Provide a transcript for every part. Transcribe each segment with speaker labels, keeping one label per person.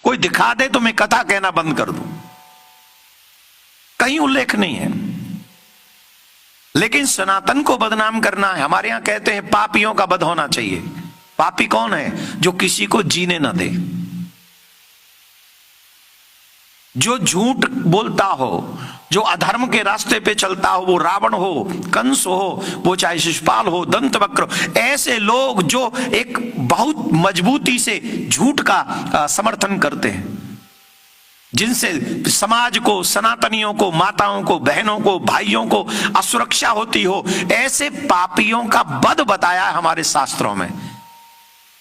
Speaker 1: कोई दिखा दे तो मैं कथा कहना बंद कर दूं, कहीं उल्लेख नहीं है। लेकिन सनातन को बदनाम करना है। हमारे यहां कहते हैं पापियों का वध होना चाहिए। पापी कौन है? जो किसी को जीने ना दे, जो झूठ बोलता हो, जो अधर्म के रास्ते पे चलता हो, वो रावण हो, कंस हो, वो चाहे शिशुपाल हो, दंतवक्र, ऐसे लोग जो एक बहुत मजबूती से झूठ का समर्थन करते हैं, जिनसे समाज को, सनातनियों को, माताओं को, बहनों को, भाइयों को असुरक्षा होती हो, ऐसे पापियों का वध बताया है हमारे शास्त्रों में।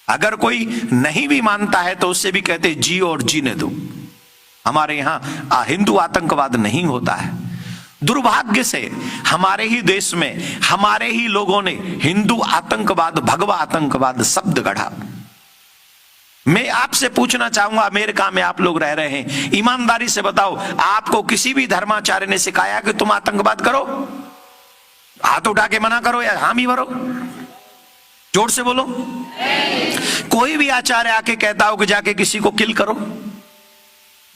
Speaker 1: अगर कोई नहीं भी मानता है तो उससे भी कहते जियो और जीने दो। हमारे यहां हिंदू आतंकवाद नहीं होता है। दुर्भाग्य से हमारे ही देश में हमारे ही लोगों ने हिंदू आतंकवाद, भगवा आतंकवाद शब्द गढ़ा। मैं आपसे पूछना चाहूंगा, अमेरिका में आप लोग रह रहे हैं, ईमानदारी से बताओ, आपको किसी भी धर्माचार्य ने सिखाया कि तुम आतंकवाद करो? हाथ उठा के मना करो या हामी भरो? जोर से बोलो। कोई भी आचार्य आके कहता हो कि जाके किसी को किल करो?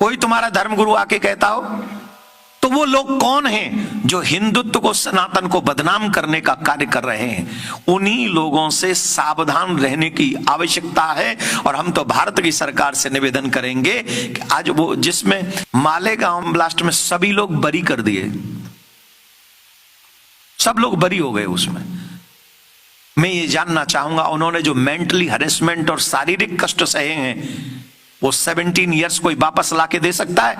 Speaker 1: कोई तुम्हारा धर्मगुरु आके कहता हो? तो वो लोग कौन हैं जो हिंदुत्व को, सनातन को बदनाम करने का कार्य कर रहे हैं? उन्हीं लोगों से सावधान रहने की आवश्यकता है। और हम तो भारत की सरकार से निवेदन करेंगे कि आज वो जिसमें मालेगांव ब्लास्ट में सभी लोग बरी कर दिए, सब लोग बरी हो गए उसमें। मैं ये जानना चाहूंगा, उन्होंने जो मेंटली हरेसमेंट और शारीरिक कष्ट सहे हैं, वो 17 इयर्स कोई वापस लाके दे सकता है?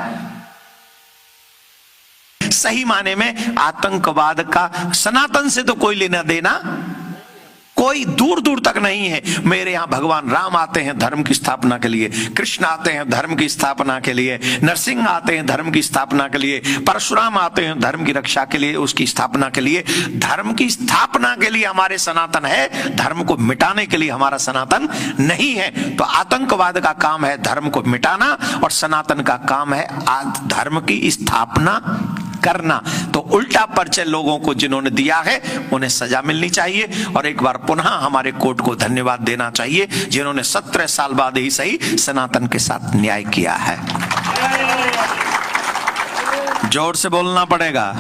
Speaker 1: सही माने में आतंकवाद का सनातन से तो कोई लेना देना कोई दूर दूर तक नहीं है। मेरे यहां भगवान राम आते हैं धर्म की स्थापना के लिए, कृष्ण आते हैं धर्म की स्थापना के लिए, नरसिंह आते हैं धर्म की स्थापना के लिए, परशुराम आते हैं धर्म की रक्षा के लिए, उसकी स्थापना के लिए। धर्म की स्थापना के लिए हमारे सनातन है, धर्म को मिटाने के लिए हमारा सनातन नहीं है। तो आतंकवाद का काम है धर्म को मिटाना और सनातन का काम है धर्म की स्थापना करना। तो उल्टा परिचय लोगों को जिन्होंने दिया है उन्हें सजा मिलनी चाहिए। और एक बार पुनः हमारे कोर्ट को धन्यवाद देना चाहिए जिन्होंने 17 साल बाद ही सही सनातन के साथ न्याय किया है। जोर से बोलना पड़ेगा,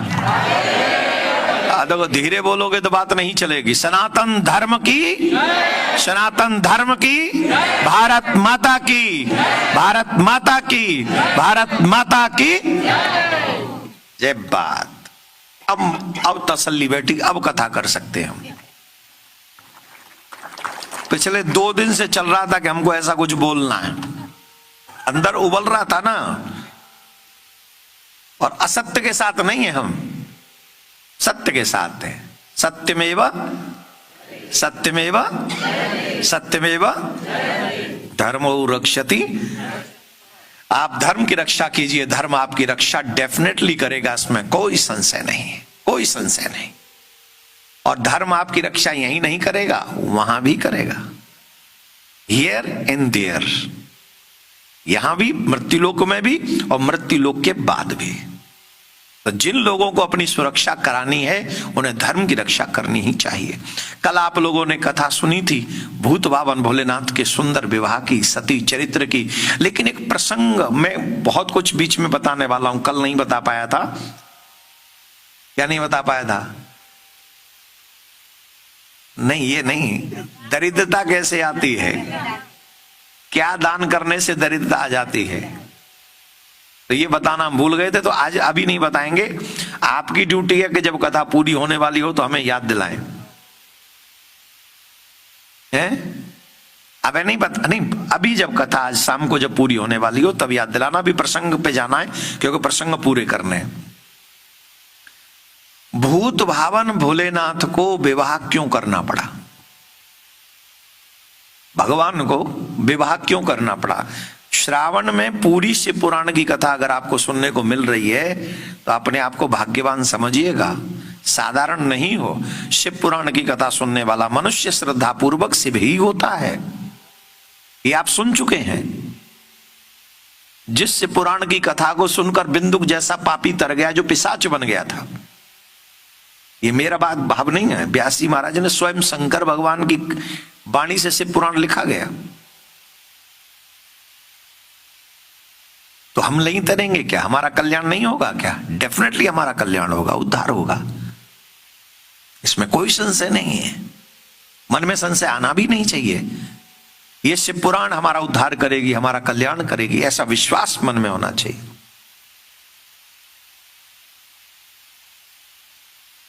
Speaker 1: देखो धीरे बोलोगे तो बात नहीं चलेगी। सनातन धर्म की, सनातन धर्म की, भारत माता की, भारत माता की, भारत माता की जय। बात अब तसल्ली बैठी, अब कथा कर सकते हैं हम। पिछले 2 दिन से चल रहा था कि हमको ऐसा कुछ बोलना है, अंदर उबल रहा था ना। और असत्य के साथ नहीं है, हम सत्य के साथ हैं। सत्यमेव सत्यमेव सत्यमेव धर्मो रक्षति। आप धर्म की रक्षा कीजिए, धर्म आपकी रक्षा डेफिनेटली करेगा, इसमें कोई संशय नहीं, कोई संशय नहीं। और धर्म आपकी रक्षा यही नहीं करेगा, वहां भी करेगा, हियर एंड देयर, यहां भी, मृत्युलोक में भी और मृत्युलोक के बाद भी। तो जिन लोगों को अपनी सुरक्षा करानी है उन्हें धर्म की रक्षा करनी ही चाहिए। कल आप लोगों ने कथा सुनी थी भूत बावन भोलेनाथ के सुंदर विवाह की, सती चरित्र की। लेकिन एक प्रसंग मैं बहुत कुछ बीच में बताने वाला हूं, कल नहीं बता पाया था। क्या नहीं बता पाया था? नहीं, ये नहीं, दरिद्रता कैसे आती है, क्या दान करने से दरिद्रता आ जाती है, तो ये बताना हम भूल गए थे। तो आज अभी नहीं बताएंगे। आपकी ड्यूटी है कि जब कथा पूरी होने वाली हो तो हमें याद दिलाएं। हैं? अब नहीं बता, नहीं, अभी जब कथा आज शाम को जब पूरी होने वाली हो तब याद दिलाना। अभी प्रसंग पे जाना है क्योंकि प्रसंग पूरे करने हैं। भूत भावन भोलेनाथ को विवाह क्यों करना पड़ा? भगवान को विवाह क्यों करना पड़ा? श्रावण में पूरी शिव पुराण की कथा अगर आपको सुनने को मिल रही है तो अपने आप को भाग्यवान समझिएगा, साधारण नहीं हो। शिव पुराण की कथा सुनने वाला मनुष्य श्रद्धा पूर्वक शिव ही होता है, ये आप सुन चुके हैं। जिस शिव पुराण की कथा को सुनकर बिंदुक जैसा पापी तर गया जो पिशाच बन गया था, ये मेरा बात भाव नहीं है, व्यासी महाराज ने स्वयं शंकर भगवान की वाणी से शिव पुराण लिखा गया। तो हम नहीं तरेंगे क्या? हमारा कल्याण नहीं होगा क्या? डेफिनेटली हमारा कल्याण होगा, उद्धार होगा, इसमें कोई संशय नहीं है। मन में संशय आना भी नहीं चाहिए। ये शिव पुराण हमारा उद्धार करेगी, हमारा कल्याण करेगी, ऐसा विश्वास मन में होना चाहिए।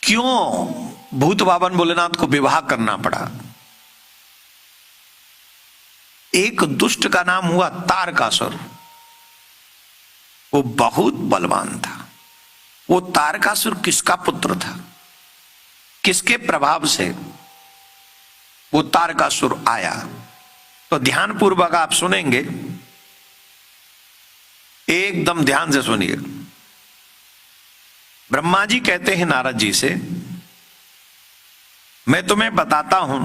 Speaker 1: क्यों भूत बाबन भोलेनाथ को विवाह करना पड़ा? एक दुष्ट का नाम हुआ तारकासुर। वो बहुत बलवान था। वो तारकासुर किसका पुत्र था? किसके प्रभाव से वो तारकासुर आया? तो ध्यान पूर्वक आप सुनेंगे, एकदम ध्यान से सुनिए। ब्रह्मा जी कहते हैं नारद जी से, मैं तुम्हें बताता हूं,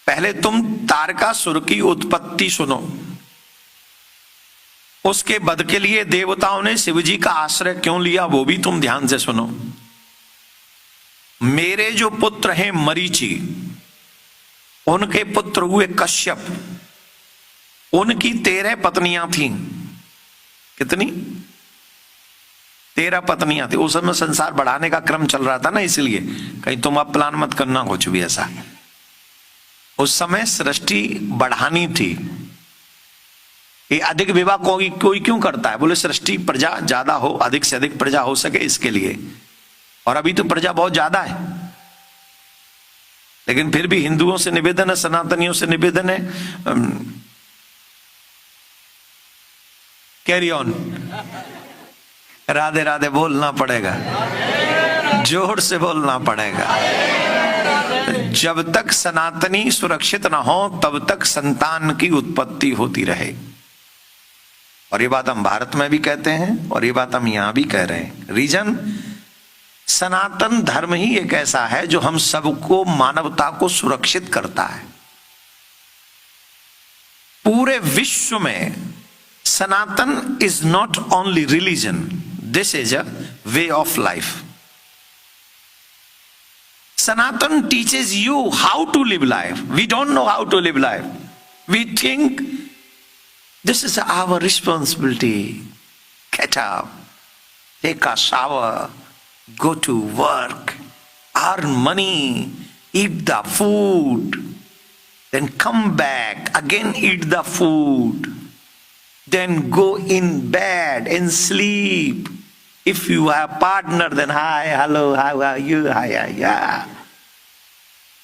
Speaker 1: पहले तुम तारकासुर की उत्पत्ति सुनो। उसके वध के लिए देवताओं ने शिव जी का आश्रय क्यों लिया वो भी तुम ध्यान से सुनो। मेरे जो पुत्र हैं मरीचि, उनके पुत्र हुए कश्यप। उनकी 13 पत्नियां थीं। कितनी? 13 पत्नियां थी। उस समय संसार बढ़ाने का क्रम चल रहा था ना, इसलिए कहीं तुम अब प्लान मत करना कुछ भी ऐसा। उस समय सृष्टि बढ़ानी थी। ये अधिक विवाह कोई क्यों करता है? बोले सृष्टि प्रजा ज्यादा हो, अधिक से अधिक प्रजा हो सके इसके लिए। और अभी तो प्रजा बहुत ज्यादा है, लेकिन फिर भी हिंदुओं से निवेदन है, सनातनियों से निवेदन है, कैरी ऑन, राधे राधे बोलना पड़ेगा, जोर से बोलना पड़ेगा। जब तक सनातनी सुरक्षित ना हो तब तक संतान की उत्पत्ति होती रहे। और ये बात हम भारत में भी कहते हैं और ये बात हम यहां भी कह रहे हैं। रीजन, सनातन धर्म ही एक ऐसा है जो हम सबको, मानवता को सुरक्षित करता है। पूरे विश्व में Sanatan is not only religion, this is a way of life. Sanatan teaches you how to live life. We don't know how to live life. We think this is our responsibility. Get up, take a shower, go to work, earn money, eat the food, then come back, again eat the food, then go in bed and sleep. If you have a partner, then hi, hello, how are you? Hi, yeah.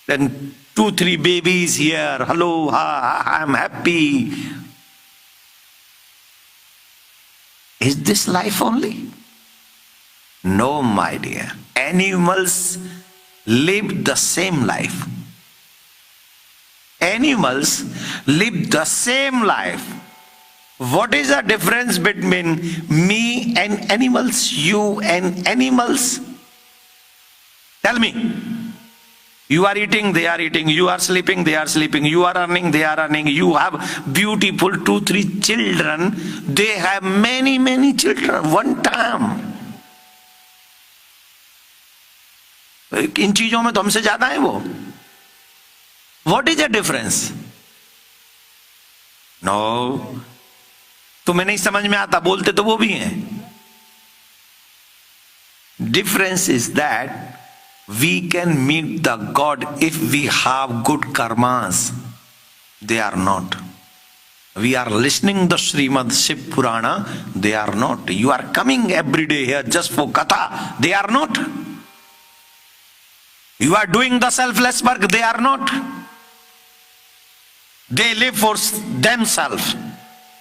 Speaker 1: Then 2-3 babies here, hello, hi, I'm happy. Is this life only? No, my dear. Animals live the same life. Animals live the same life. What is the difference between me and animals, you and animals? Tell me. You are eating, they are eating. You are sleeping, they are sleeping. You are earning, they are earning. You have beautiful 2-3 children. They have many children one time. इन चीजों में तो हमसे ज्यादा है वो. What is the difference? No. तुम्हें नहीं समझ में आता, बोलते तो वो भी हैं. Difference is that we can meet the God if we have good karmas. They are not. We are listening the Srimad Shiv Purana. They are not. You are coming every day here just for katha. They are not. You are doing the selfless work. They are not. They live for themselves.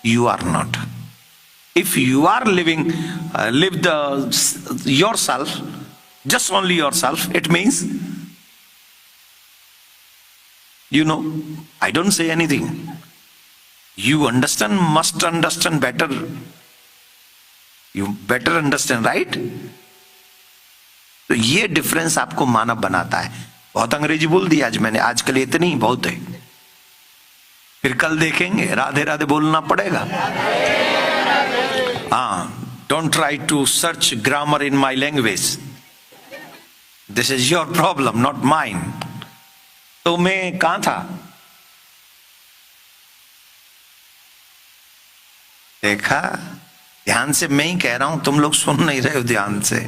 Speaker 1: You are not. If you are living, yourself, just only yourself, it means, I don't say anything. You understand, must understand better. You better understand, right? तो ये difference आपको मानव बनाता है. बहुत अंग्रेजी बोल दिया आज मैंने, आजकल इतनी ही बहुत है. फिर कल देखेंगे, राधे राधे बोलना पड़ेगा. Don't try to search grammar in my language. This is your problem, not mine. तो मैं कहां था? देखा, ध्यान से मैं ही कह रहा हूं, तुम लोग सुन नहीं रहे हो ध्यान से।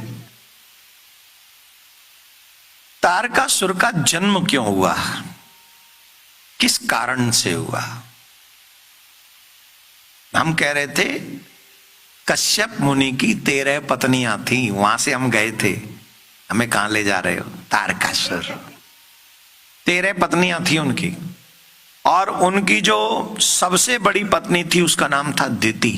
Speaker 1: तारकासुर का जन्म क्यों हुआ, किस कारण से हुआ? हम कह रहे थे कश्यप मुनि की 13 पत्नियां थी, वहां से हम गए थे। हमें कहां ले जा रहे हो? तारकासुर। 13 पत्नियां थी उनकी, और उनकी जो सबसे बड़ी पत्नी थी उसका नाम था दिति।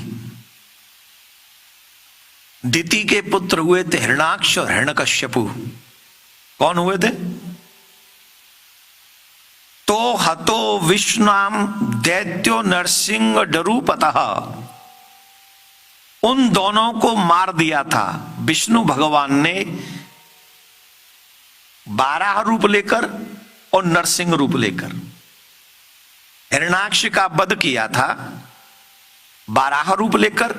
Speaker 1: दिति के पुत्र हुए थे हिरण्याक्ष और हिरण्यकश्यपु। कौन हुए थे? तो हतो विष्णुनाम दैत्यो नरसिंह डरूपतः, उन दोनों को मार दिया था विष्णु भगवान ने 12 रूप लेकर और नरसिंह रूप लेकर। हिरण्याक्ष का वध किया था 12 रूप लेकर,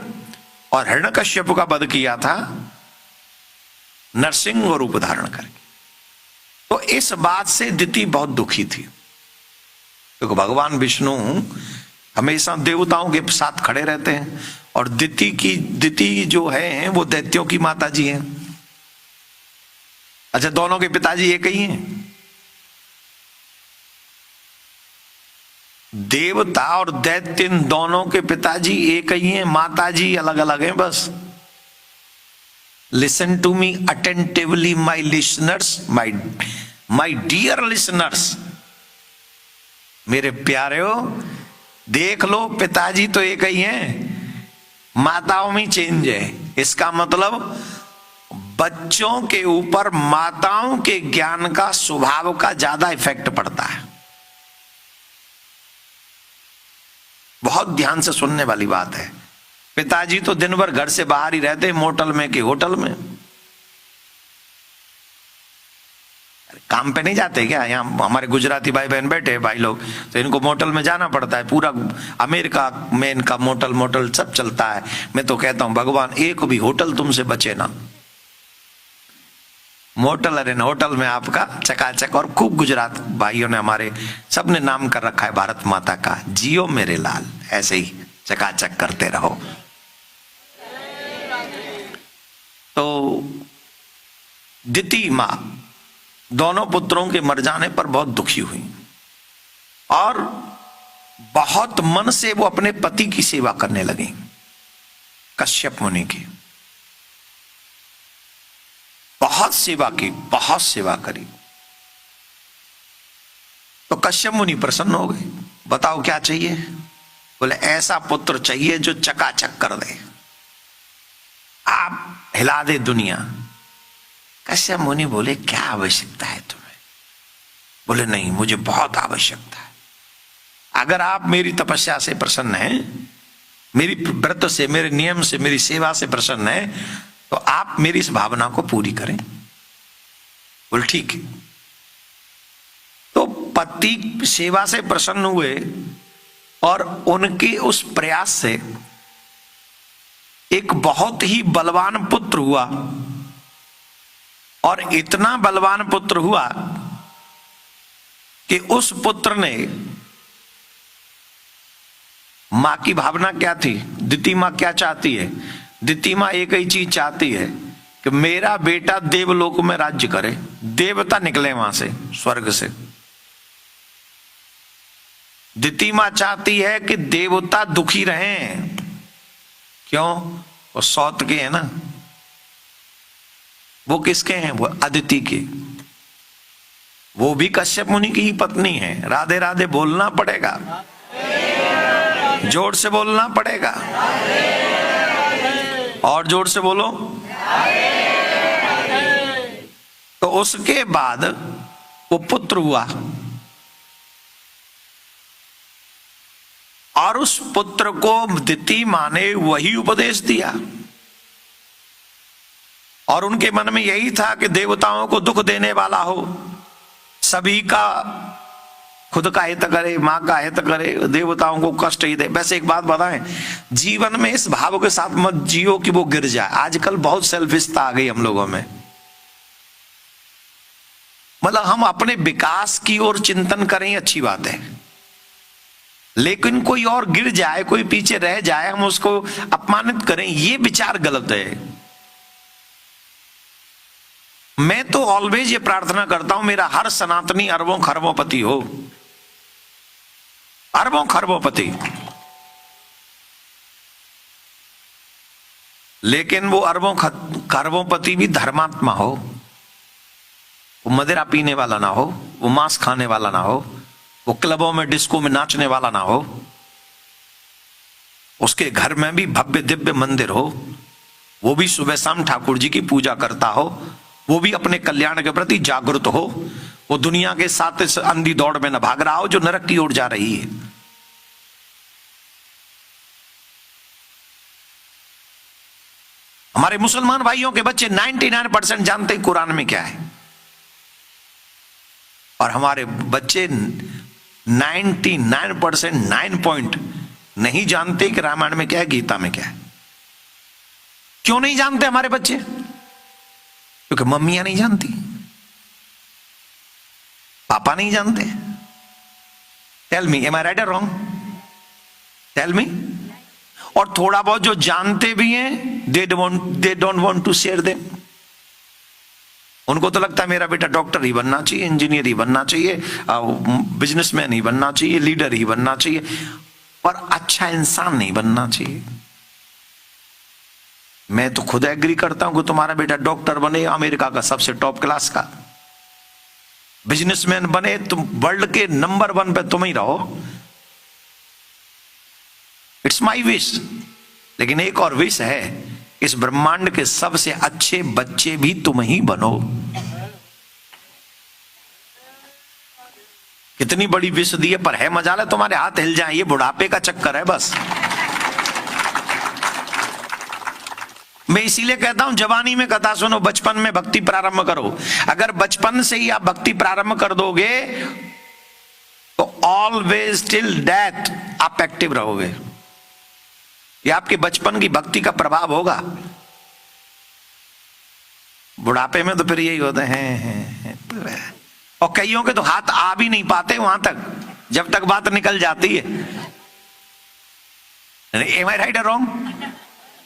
Speaker 1: और हिरण्यकश्यप का वध किया था नरसिंह रूप धारण करके। तो इस बात से दिति बहुत दुखी थी, क्योंकि भगवान विष्णु हमेशा देवताओं के साथ खड़े रहते हैं, और दिति जो है वो दैत्यों की माता जी हैं। अच्छा, दोनों के पिताजी एक ही हैं? देवता और दैत्य दोनों के पिताजी एक ही हैं, माताजी अलग अलग हैं बस। Listen to me attentively my listeners, my dear listeners, मेरे प्यारे, देख लो, पिताजी तो एक ही हैं, माताओं में चेंज है। इसका मतलब बच्चों के ऊपर माताओं के ज्ञान का, स्वभाव का ज्यादा इफेक्ट पड़ता है। बहुत ध्यान से सुनने वाली बात है। पिताजी तो दिन भर घर से बाहर ही रहते, मोटल में कि होटल में, काम पे नहीं जाते क्या? यहाँ हमारे गुजराती भाई बहन बैठे भाई लोग, तो इनको मोटल में जाना पड़ता है। पूरा अमेरिका में इनका मोटल सब चलता है। मैं तो कहता हूं भगवान एक भी होटल तुमसे बचे ना। मोटल अरे होटल में आपका चकाचक, और खूब गुजरात भाइयों ने हमारे सबने नाम कर रखा है भारत माता का, जियो मेरे लाल, ऐसे ही चकाचक करते रहो। तो दिति मां दोनों पुत्रों के मर जाने पर बहुत दुखी हुई, और बहुत मन से वो अपने पति की सेवा करने लगी, कश्यप मुनि की। बहुत सेवा की, बहुत सेवा करी। तो कश्यप मुनि प्रसन्न हो गए। बताओ क्या चाहिए? बोले ऐसा पुत्र चाहिए जो चकाचक कर दे, आप हिला दे दुनिया। कश्यप मुनि बोले क्या आवश्यकता है तुम्हें? बोले नहीं, मुझे बहुत आवश्यकता है। अगर आप मेरी तपस्या से प्रसन्न हैं, मेरी व्रत से, मेरे नियम से, मेरी सेवा से प्रसन्न हैं, तो आप मेरी इस भावना को पूरी करें। बोल ठीक है। तो पति सेवा से प्रसन्न हुए, और उनके उस प्रयास से एक बहुत ही बलवान पुत्र हुआ, और इतना बलवान पुत्र हुआ कि उस पुत्र ने, मां की भावना क्या थी? दिति मां क्या चाहती है? दिति मां एक ही चीज चाहती है कि मेरा बेटा देवलोक में राज्य करे, देवता निकले वहां से, स्वर्ग से। दिति मां चाहती है कि देवता दुखी रहें। क्यों? वो सौत के हैं ना। वो किसके हैं? वो अदिति के। वो भी कश्यप मुनि की ही पत्नी है। राधे राधे बोलना पड़ेगा, जोर से बोलना पड़ेगा, और जोर से बोलो। तो उसके बाद वो पुत्र हुआ, और उस पुत्र को दिति मां ने वही उपदेश दिया, और उनके मन में यही था कि देवताओं को दुख देने वाला हो, सभी का, खुद का हित करे, मां का हित करे, देवताओं को कष्ट ही दे। वैसे एक बात बताएं, जीवन में इस भाव के साथ मत जियो कि वो गिर जाए। आजकल बहुत सेल्फिशता आ गई हम लोगों में, मतलब हम अपने विकास की ओर चिंतन करें, अच्छी बात है, लेकिन कोई और गिर जाए, कोई पीछे रह जाए, हम उसको अपमानित करें, ये विचार गलत है। मैं तो ऑलवेज ये प्रार्थना करता हूं मेरा हर सनातनी अरबों खरबों पति हो, अरबों खरबों पति, लेकिन वो अरबों खरबों पति भी धर्मात्मा हो, वो मदिरा पीने वाला ना हो, वो मांस खाने वाला ना हो, वो क्लबों में डिस्को में नाचने वाला ना हो, उसके घर में भी भव्य दिव्य मंदिर हो, वो भी सुबह शाम ठाकुर जी की पूजा करता हो, वो भी अपने कल्याण के प्रति जागरूक हो, वो दुनिया के साथ इस अंधी दौड़ में न भाग रहा हो जो नरक की ओर जा रही है। हमारे मुसलमान भाइयों के बच्चे 99% जानते हैं कुरान में क्या है, और हमारे बच्चे 99% 9 पॉइंट नहीं जानते कि रामायण में क्या है, गीता में क्या है। क्यों नहीं जानते हमारे बच्चे? क्योंकि मम्मियां नहीं जानती, पापा नहीं जानते। Tell me, am I right और रॉन्ग? Tell me. और थोड़ा बहुत जो जानते भी हैं, they don't want to share them. उनको तो लगता है मेरा बेटा डॉक्टर ही बनना चाहिए, इंजीनियर ही बनना चाहिए, बिजनेसमैन ही बनना चाहिए, लीडर ही बनना चाहिए, पर अच्छा इंसान नहीं बनना चाहिए। मैं तो खुद एग्री करता हूं कि तुम्हारा बेटा डॉक्टर बने, अमेरिका का सबसे टॉप क्लास का, बिजनेसमैन बने, तुम वर्ल्ड के नंबर 1 पे तुम ही रहो। It's my wish. लेकिन एक और विश है, इस ब्रह्मांड के सबसे अच्छे बच्चे भी तुम ही बनो। कितनी बड़ी विश दी है, पर है मजाल है तुम्हारे हाथ हिल जाए, ये बुढ़ापे का चक्कर है बस। मैं इसीलिए कहता हूं जवानी में कथा सुनो, बचपन में भक्ति प्रारंभ करो। अगर बचपन से ही आप भक्ति प्रारंभ कर दोगे तो ऑलवेज टिल डेथ आप एक्टिव रहोगे। ये आपके बचपन की भक्ति का प्रभाव होगा। बुढ़ापे में तो फिर यही होते हैं। और कईयों के तो हाथ आ भी नहीं पाते वहां तक जब तक बात निकल जाती है। एम आई राइट और रॉन्ग?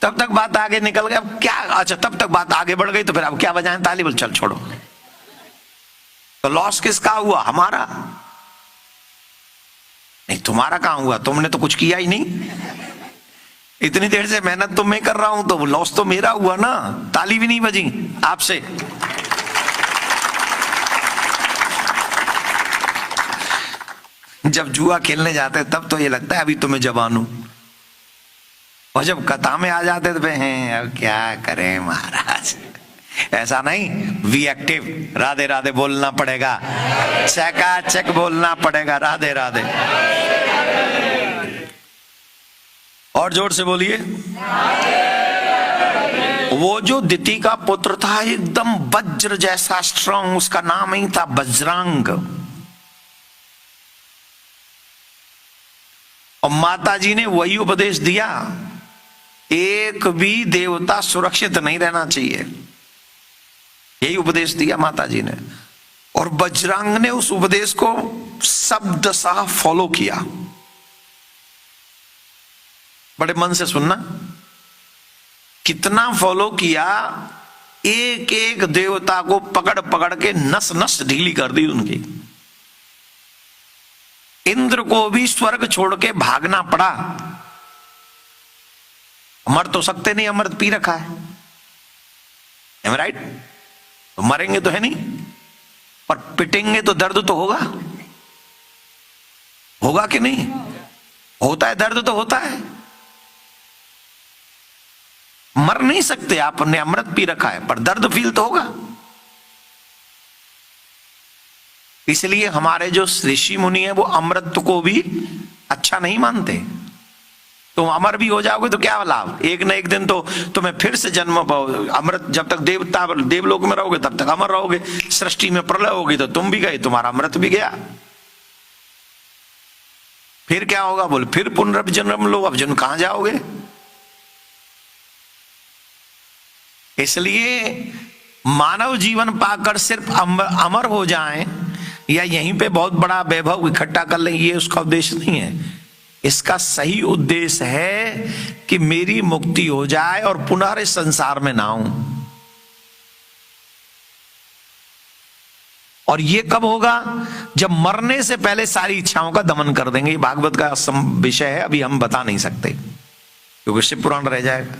Speaker 1: तब तक बात आगे निकल गई, अब क्या, अच्छा तब तक बात आगे बढ़ गई तो फिर अब क्या बजाएं ताली, बोल चल छोड़ो। तो लॉस किसका हुआ? हमारा नहीं, तुम्हारा कहां हुआ? तुमने तो कुछ किया ही नहीं। इतनी देर से मेहनत तो मैं कर रहा हूं, तो लॉस तो मेरा हुआ ना। ताली भी नहीं बजी आपसे। जब जुआ खेलने जाते तब तो ये लगता है अभी तो मैं जवान हूं, और जब कथा में आ जाते तो हैं अब क्या करें महाराज। ऐसा नहीं, वी एक्टिव, राधे राधे बोलना पड़ेगा, चकाचक बोलना पड़ेगा, राधे राधे। और जोर से बोलिए। वो जो दिति का पुत्र था एकदम वज्र जैसा स्ट्रांग, उसका नाम ही था बजरंग। और माता जी ने वही उपदेश दिया, एक भी देवता सुरक्षित नहीं रहना चाहिए, यही उपदेश दिया माता जी ने। और बजरंग ने उस उपदेश को शब्द सा फॉलो किया। बड़े मन से सुनना, कितना फॉलो किया। एक एक देवता को पकड़ पकड़ के नस नस ढीली कर दी उनकी। इंद्र को भी स्वर्ग छोड़ के भागना पड़ा। मर तो सकते नहीं, अमृत पी रखा है, राइट? तो मरेंगे तो है नहीं, पर पिटेंगे तो दर्द तो होगा, होगा कि नहीं? होता है, दर्द तो होता है। मर नहीं सकते, आपने अमृत पी रखा है, पर दर्द फील तो होगा। इसलिए हमारे जो ऋषि मुनि है वो अमृत को भी अच्छा नहीं मानते। तुम अमर भी हो जाओगे तो क्या लाभ, एक न एक दिन तो तुम्हें फिर से जन्म पाओ। अमृत जब तक देवलोक में रहोगे तब तक अमर रहोगे, सृष्टि में प्रलय होगी तो तुम भी गए, तुम्हारा अमृत भी गया। फिर क्या होगा? बोले फिर पुनर्जन्म लो, अब जन्म कहां जाओगे? इसलिए मानव जीवन पाकर सिर्फ अमर हो जाएं या यहीं पे बहुत बड़ा वैभव इकट्ठा कर लें, ये उसका उद्देश्य नहीं है। इसका सही उद्देश्य है कि मेरी मुक्ति हो जाए और पुनः इस संसार में ना आऊं। और ये कब होगा? जब मरने से पहले सारी इच्छाओं का दमन कर देंगे। ये भागवत का विषय है, अभी हम बता नहीं सकते क्योंकि शिव पुराण रह जाएगा।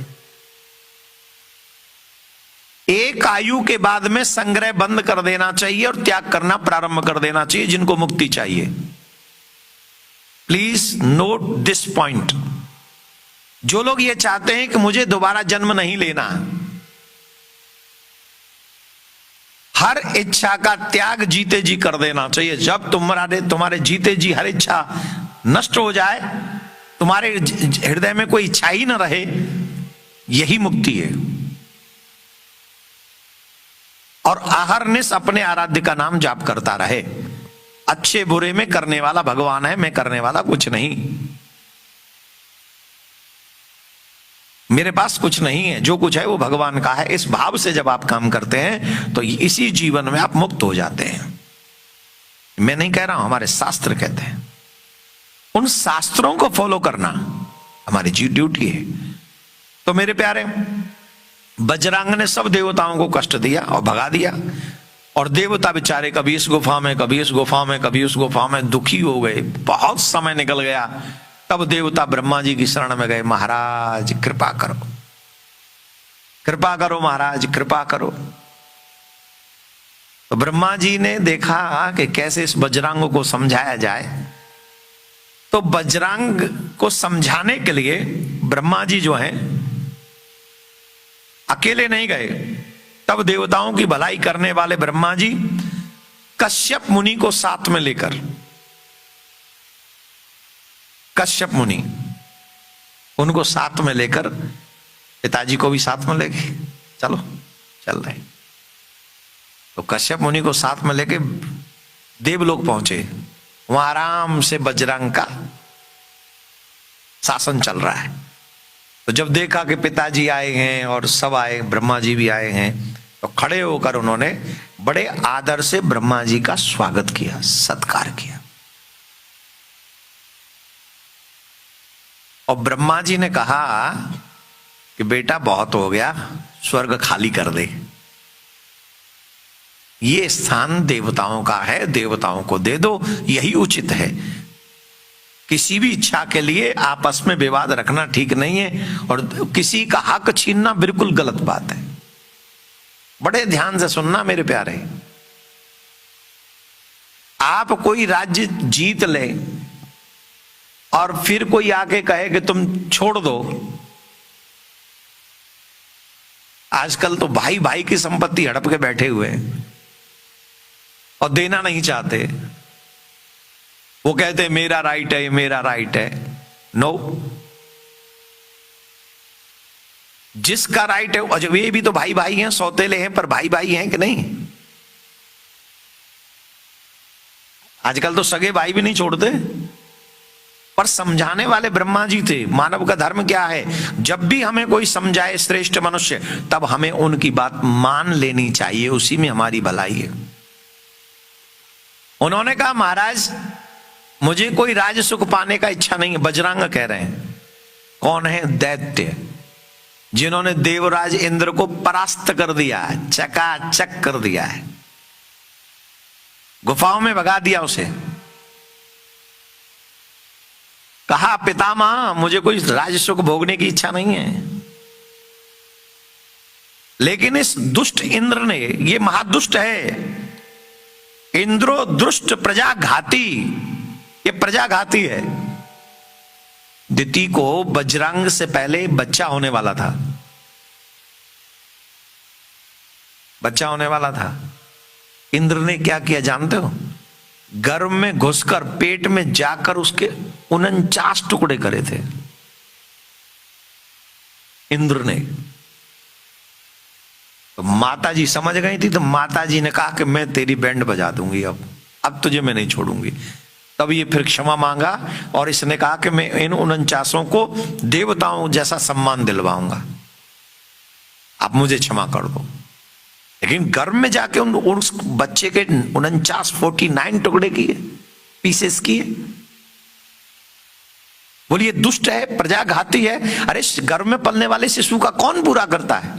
Speaker 1: एक आयु के बाद में संग्रह बंद कर देना चाहिए और त्याग करना प्रारंभ कर देना चाहिए जिनको मुक्ति चाहिए। Please note this point. जो लोग ये चाहते हैं कि मुझे दोबारा जन्म नहीं लेना, हर इच्छा का त्याग जीते जी कर देना चाहिए। जब तुम्हारे जीते जी हर इच्छा नष्ट हो जाए, तुम्हारे हृदय में कोई इच्छा ही न रहे, यही मुक्ति है। और अहरनिश अपने आराध्य का नाम जाप करता रहे। अच्छे बुरे में करने वाला भगवान है, मैं करने वाला कुछ नहीं। मेरे पास कुछ नहीं है, जो कुछ है वो भगवान का है। इस भाव से जब आप काम करते हैं तो इसी जीवन में आप मुक्त हो जाते हैं। मैं नहीं कह रहा हूं, हमारे शास्त्र कहते हैं। उन शास्त्रों को फॉलो करना हमारी ड्यूटी है। तो मेरे प्यारे, बजरंग ने सब देवताओं को कष्ट दिया और भगा दिया। और देवता बेचारे कभी इस गुफा में, कभी इस गुफा में, कभी उस गुफा में दुखी हो गए। बहुत समय निकल गया। तब देवता ब्रह्मा जी की शरण में गए। महाराज कृपा करो, कृपा करो महाराज, कृपा करो। तो ब्रह्मा जी ने देखा कि कैसे इस बजरंग को समझाया जाए। तो बजरंग को समझाने के लिए ब्रह्मा जी जो हैं अकेले नहीं गए। तब देवताओं की भलाई करने वाले ब्रह्मा जी कश्यप मुनि को साथ में लेकर, कश्यप मुनि उनको साथ में लेकर, पिताजी को भी साथ में लेके चलो चल रहे। तो कश्यप मुनि को साथ में लेके देवलोक पहुंचे। वहां आराम से बजरंग का शासन चल रहा है। तो जब देखा कि पिताजी आए हैं और सब आए, ब्रह्मा जी भी आए हैं, तो खड़े होकर उन्होंने बड़े आदर से ब्रह्मा जी का स्वागत किया, सत्कार किया। और ब्रह्मा जी ने कहा कि बेटा बहुत हो गया, स्वर्ग खाली कर दे। ये स्थान देवताओं का है, देवताओं को दे दो, यही उचित है। किसी भी इच्छा के लिए आपस में विवाद रखना ठीक नहीं है और किसी का हक छीनना बिल्कुल गलत बात है। बड़े ध्यान से सुनना मेरे प्यारे। आप कोई राज्य जीत ले और फिर कोई आके कहे कि तुम छोड़ दो। आजकल तो भाई भाई की संपत्ति हड़प के बैठे हुए हैं और देना नहीं चाहते। वो कहते मेरा राइट है, मेरा राइट है। नो, जिसका राइट है, और ये भी तो भाई भाई हैं, सौतेले हैं पर भाई भाई हैं कि नहीं? आजकल तो सगे भाई भी नहीं छोड़ते। पर समझाने वाले ब्रह्मा जी थे। मानव का धर्म क्या है? जब भी हमें कोई समझाए श्रेष्ठ मनुष्य, तब हमें उनकी बात मान लेनी चाहिए, उसी में हमारी भलाई है। उन्होंने कहा महाराज मुझे कोई राज सुख पाने का इच्छा नहीं है। बजरंग कह रहे हैं। कौन है? दैत्य, जिन्होंने देवराज इंद्र को परास्त कर दिया, चकाचक कर दिया है, गुफाओं में भगा दिया उसे। कहा पितामह मुझे कोई राज सुख भोगने की इच्छा नहीं है। लेकिन इस दुष्ट इंद्र ने, ये महादुष्ट है, इंद्रो दुष्ट प्रजाघाती, ये प्रजाघाती है। दिति को बजरंग से पहले बच्चा होने वाला था, बच्चा होने वाला था। इंद्र ने क्या किया जानते हो? गर्भ में घुसकर पेट में जाकर उसके 49 टुकड़े करे थे इंद्र ने। तो माता जी समझ गई थी, तो माता जी ने कहा कि मैं तेरी बैंड बजा दूंगी, अब तुझे मैं नहीं छोड़ूंगी। तब ये फिर क्षमा मांगा और इसने कहा कि मैं इन 49 को देवताओं जैसा सम्मान दिलवाऊंगा, आप मुझे क्षमा कर दो। लेकिन गर्भ में जाके उस बच्चे के 49 टुकड़े किए, पीसेस किए। बोलिए दुष्ट है, प्रजा घाती है। अरे गर्भ में पलने वाले शिशु का कौन बुरा करता है?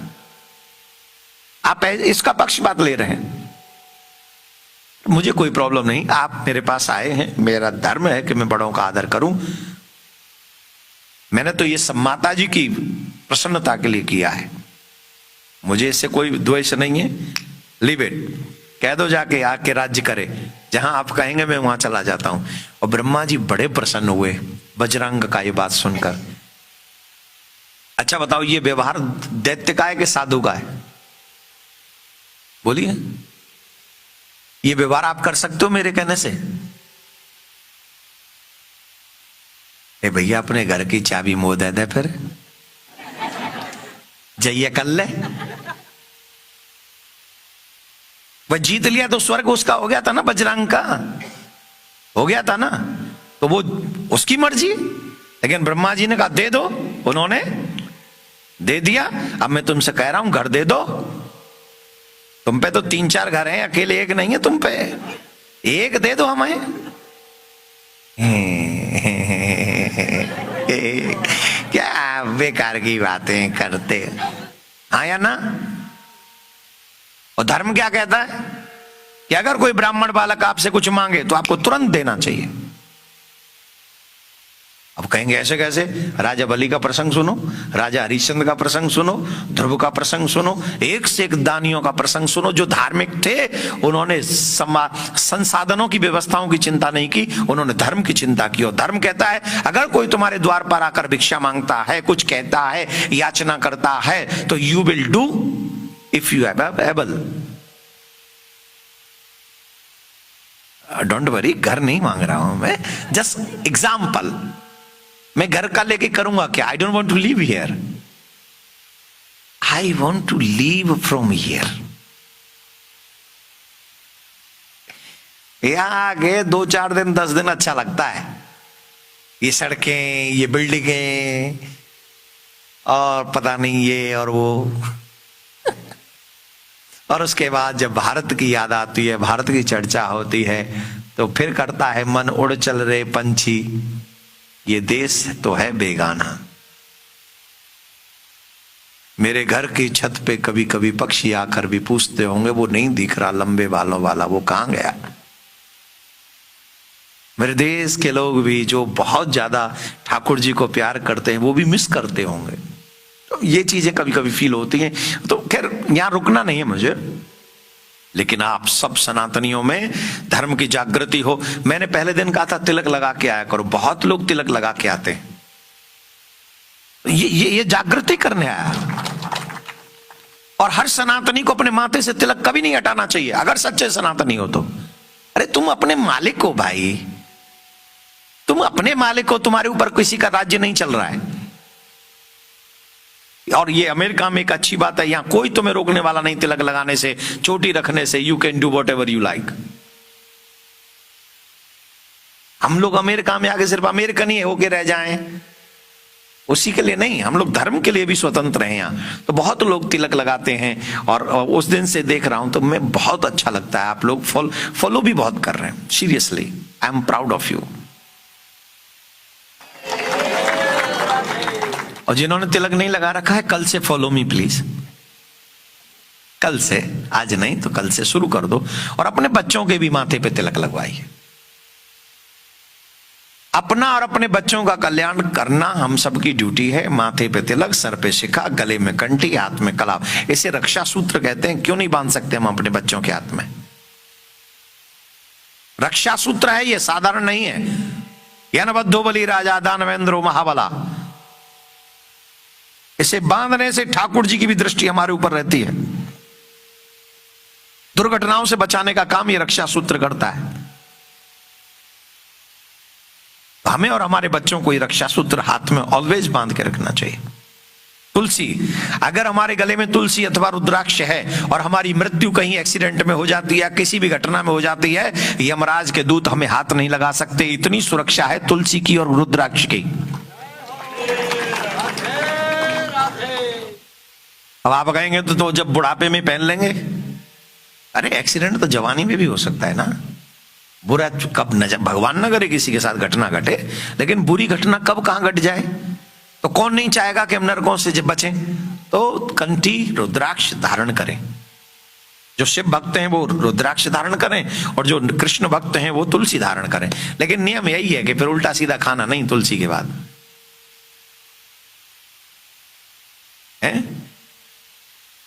Speaker 1: आप इसका पक्षपात ले रहे हैं। मुझे कोई प्रॉब्लम नहीं, आप मेरे पास आए हैं, मेरा धर्म है कि मैं बड़ों का आदर करूं। मैंने तो ये सब माता जी की प्रसन्नता के लिए किया है, मुझे इससे कोई द्वेष नहीं है। लीव इट, कह दो जाके आके राज्य करे, जहां आप कहेंगे मैं वहां चला जाता हूं। और ब्रह्मा जी बड़े प्रसन्न हुए बजरंग का ये बात सुनकर। अच्छा बताओ, ये व्यवहार दैत्य का है कि साधु का है? बोलिए, ये व्यवहार आप कर सकते हो मेरे कहने से? ए भैया, अपने घर की चाबी मोह दे दे, फिर जाइए कर ले। वह जीत लिया तो स्वर्ग उसका हो गया था ना, बजरंग का हो गया था ना, तो वो उसकी मर्जी। लेकिन ब्रह्मा जी ने कहा दे दो, उन्होंने दे दिया। अब मैं तुमसे कह रहा हूं घर दे दो। तुम पे तो 3-4 घर हैं, अकेले एक नहीं है तुम पे, एक दे दो हमें। क्या बेकार की बातें करते, हाँ या ना? और धर्म क्या कहता है कि अगर कोई ब्राह्मण बालक आपसे कुछ मांगे तो आपको तुरंत देना चाहिए। अब कहेंगे ऐसे कैसे? राजा बलि का प्रसंग सुनो, राजा हरिश्चंद्र का प्रसंग सुनो, ध्रुव का प्रसंग सुनो, एक से एक दानियों का प्रसंग सुनो जो धार्मिक थे। उन्होंने संसाधनों की व्यवस्थाओं की चिंता नहीं की, उन्होंने धर्म की चिंता की। और धर्म कहता है अगर कोई तुम्हारे द्वार पर आकर भिक्षा मांगता है, कुछ कहता है, याचना करता है, तो you will do if you have able. Don't worry, घर नहीं मांग रहा हूं मैं, जस्ट एग्जाम्पल। मैं घर का लेके करूंगा क्या? I don't want to live here, I want to leave from here. यहां आगे 2-4 दिन 10 दिन अच्छा लगता है, ये सड़कें, ये बिल्डिंगें, और पता नहीं ये और वो। और उसके बाद जब भारत की याद आती है, भारत की चर्चा होती है, तो फिर करता है मन उड़ चल रहे पंछी, ये देश तो है बेगाना। मेरे घर की छत पे कभी कभी पक्षी आकर भी पूछते होंगे वो नहीं दिख रहा लंबे बालों वाला, वो कहां गया? मेरे देश के लोग भी जो बहुत ज्यादा ठाकुर जी को प्यार करते हैं वो भी मिस करते होंगे। तो ये चीजें कभी कभी फील होती हैं। तो खैर यहां रुकना नहीं है मुझे, लेकिन आप सब सनातनियों में धर्म की जागृति हो। मैंने पहले दिन कहा था तिलक लगा के आया करो, बहुत लोग तिलक लगा के आते हैं। ये जागृति करने आया। और हर सनातनी को अपने माथे से तिलक कभी नहीं हटाना चाहिए अगर सच्चे सनातनी हो तो। अरे तुम अपने मालिक हो भाई, तुम अपने मालिक हो, तुम्हारे ऊपर किसी का राज्य नहीं चल रहा है। और ये अमेरिका में एक अच्छी बात है, यहां कोई तुम्हें रोकने वाला नहीं तिलक लगाने से, चोटी रखने से। You can do what ever you like. हम लोग अमेरिका में आके सिर्फ अमेरिकन ही होके रह जाएं, उसी के लिए नहीं, हम लोग धर्म के लिए भी स्वतंत्र हैं यहाँ। तो बहुत लोग तिलक लगाते हैं और उस दिन से देख रहा हूं तो मैं बहुत अच्छा लगता है। आप लोग फॉलो भी बहुत कर रहे हैं। Seriously I am proud of you. और जिन्होंने तिलक नहीं लगा रखा है, कल से फॉलो मी प्लीज। कल से, आज नहीं तो कल से शुरू कर दो और अपने बच्चों के भी माथे पे तिलक लगवाइए। अपना और अपने बच्चों का कल्याण करना हम सबकी ड्यूटी है। माथे पे तिलक, सर पे शिखा, गले में कंठी, हाथ में कलाव, इसे रक्षा सूत्र कहते हैं। क्यों नहीं बांध सकते हम अपने बच्चों के हाथ में? रक्षा सूत्र है, ये साधारण नहीं है। यनबद्धो बलि राजा दानवेंद्रो महाबला, इसे बांधने से ठाकुर जी की भी दृष्टि हमारे ऊपर रहती है। दुर्घटनाओं से बचाने का काम ये रक्षा सूत्र करता है। हमें और हमारे बच्चों को ये रक्षा सूत्र हाथ में ऑलवेज बांध के रखना चाहिए। तुलसी, अगर हमारे गले में तुलसी अथवा रुद्राक्ष है और हमारी मृत्यु कहीं एक्सीडेंट में हो जाती है, किसी भी घटना में हो जाती है, यमराज के दूत हमें हाथ नहीं लगा सकते। इतनी सुरक्षा है तुलसी की और रुद्राक्ष की। अब आप कहेंगे तो जब बुढ़ापे में पहन लेंगे। अरे एक्सीडेंट तो जवानी में भी हो सकता है ना, बुरा कब न, भगवान न करे किसी के साथ घटना घटे, लेकिन बुरी घटना कब कहां घट जाए, तो कौन नहीं चाहेगा कि हम नरकों से बचें। तो कंठी रुद्राक्ष धारण करें। जो शिव भक्त हैं वो रुद्राक्ष धारण करें और जो कृष्ण भक्त हैं वो तुलसी धारण करें। लेकिन नियम यही है कि फिर उल्टा सीधा खाना नहीं तुलसी के बाद है।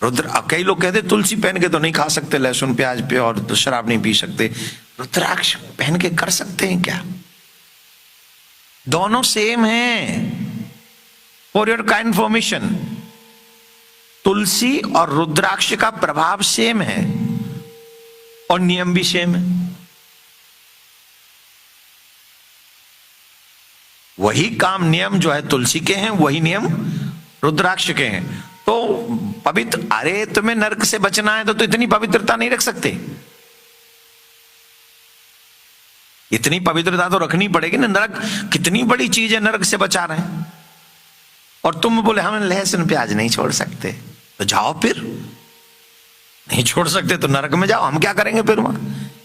Speaker 1: रुद्र, कई लोग कहते तुलसी पहन के तो नहीं खा सकते, लहसुन प्याज पे और तो शराब नहीं पी सकते। रुद्राक्ष पहन के कर सकते हैं क्या? दोनों सेम हैं। फॉर योर काइंड इन्फॉर्मेशन, तुलसी और रुद्राक्ष का प्रभाव सेम है और नियम भी सेम है। वही काम नियम जो है तुलसी के हैं, वही नियम रुद्राक्ष के हैं। तो पवित्र, अरे तुम्हें नरक से बचना है तो इतनी पवित्रता नहीं रख सकते। इतनी पवित्रता तो रखनी पड़ेगी ना। नरक कितनी बड़ी चीज है, नरक से बचा रहे हैं और तुम बोले हम लहसुन प्याज नहीं छोड़ सकते, तो जाओ फिर। नहीं छोड़ सकते तो नरक में जाओ, हम क्या करेंगे फिर वहां?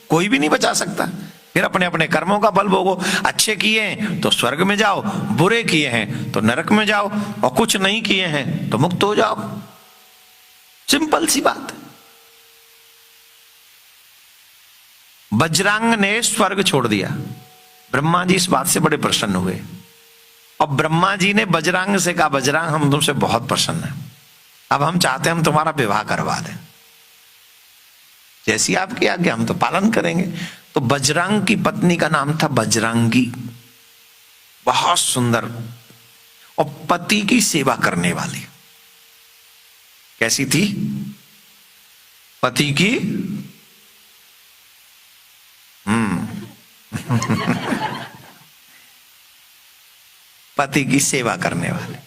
Speaker 1: कोई भी नहीं बचा सकता। फिर अपने अपने कर्मों का फल भोगो। अच्छे किए हैं तो स्वर्ग में जाओ, बुरे किए हैं तो नरक में जाओ, और कुछ नहीं किए हैं तो मुक्त हो जाओ। सिंपल सी बात है। बजरंग ने स्वर्ग छोड़ दिया। ब्रह्मा जी इस बात से बड़े प्रसन्न हुए और ब्रह्मा जी ने बजरंग से कहा, बजरंग हम तुमसे बहुत प्रसन्न हैं, अब हम चाहते हैं हम तुम्हारा विवाह करवा दें। जैसी आपकी आज्ञा, हम तो पालन करेंगे। तो बजरंग की पत्नी का नाम था बजरंगी, बहुत सुंदर और पति की सेवा करने वाली। कैसी थी? पति की पति की सेवा करने वाले,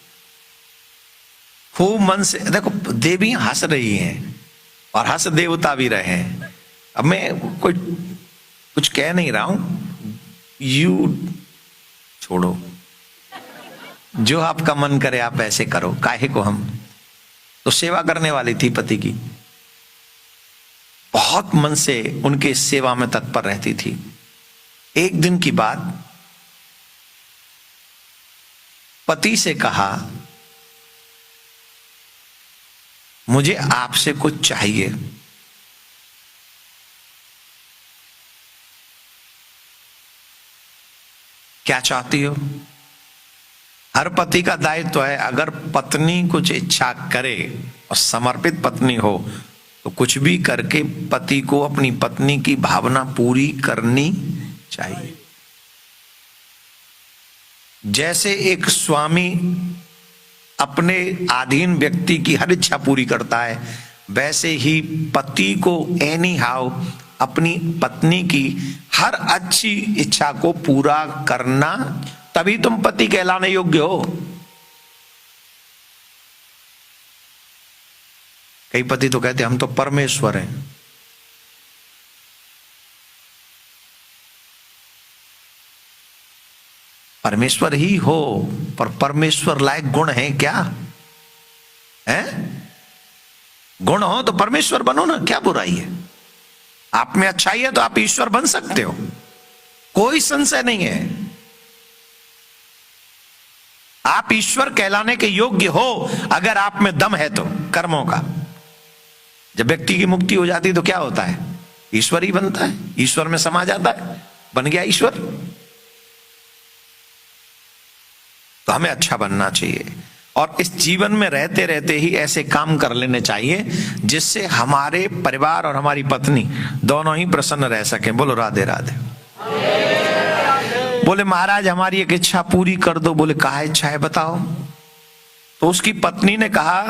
Speaker 1: खूब मन से। देखो देवी हंस रही हैं और हंस देवता भी रहे हैं। अब मैं कोई कुछ कह नहीं रहा हूं, यू छोड़ो, जो आपका मन करे आप ऐसे करो, काहे को हम। तो सेवा करने वाली थी पति की, बहुत मन से उनके सेवा में तत्पर रहती थी। एक दिन की बात, पति से कहा मुझे आपसे कुछ चाहिए। क्या चाहती हो? हर पति का दायित्व है, अगर पत्नी कुछ इच्छा करे और समर्पित पत्नी हो तो कुछ भी करके पति को अपनी पत्नी की भावना पूरी करनी चाहिए। जैसे एक स्वामी अपने अधीन व्यक्ति की हर इच्छा पूरी करता है, वैसे ही पति को एनी हाउ अपनी पत्नी की हर अच्छी इच्छा को पूरा करना, तभी तुम पति कहलाने योग्य हो। कई पति तो कहते हम तो परमेश्वर हैं। परमेश्वर ही हो, पर परमेश्वर लायक गुण है क्या? है गुण हो तो परमेश्वर बनो ना, क्या बुराई है? आप में अच्छाई है तो आप ईश्वर बन सकते हो, कोई संशय नहीं है। आप ईश्वर कहलाने के योग्य हो अगर आप में दम है तो, कर्मों का। जब व्यक्ति की मुक्ति हो जाती है तो क्या होता है? ईश्वर ही बनता है, ईश्वर में समा जाता है, बन गया ईश्वर। तो हमें अच्छा बनना चाहिए और इस जीवन में रहते रहते ही ऐसे काम कर लेने चाहिए जिससे हमारे परिवार और हमारी पत्नी दोनों ही प्रसन्न रह सकें। बोलो राधे राधे। बोले महाराज हमारी एक इच्छा पूरी कर दो। बोले कहा इच्छा है बताओ। तो उसकी पत्नी ने कहा,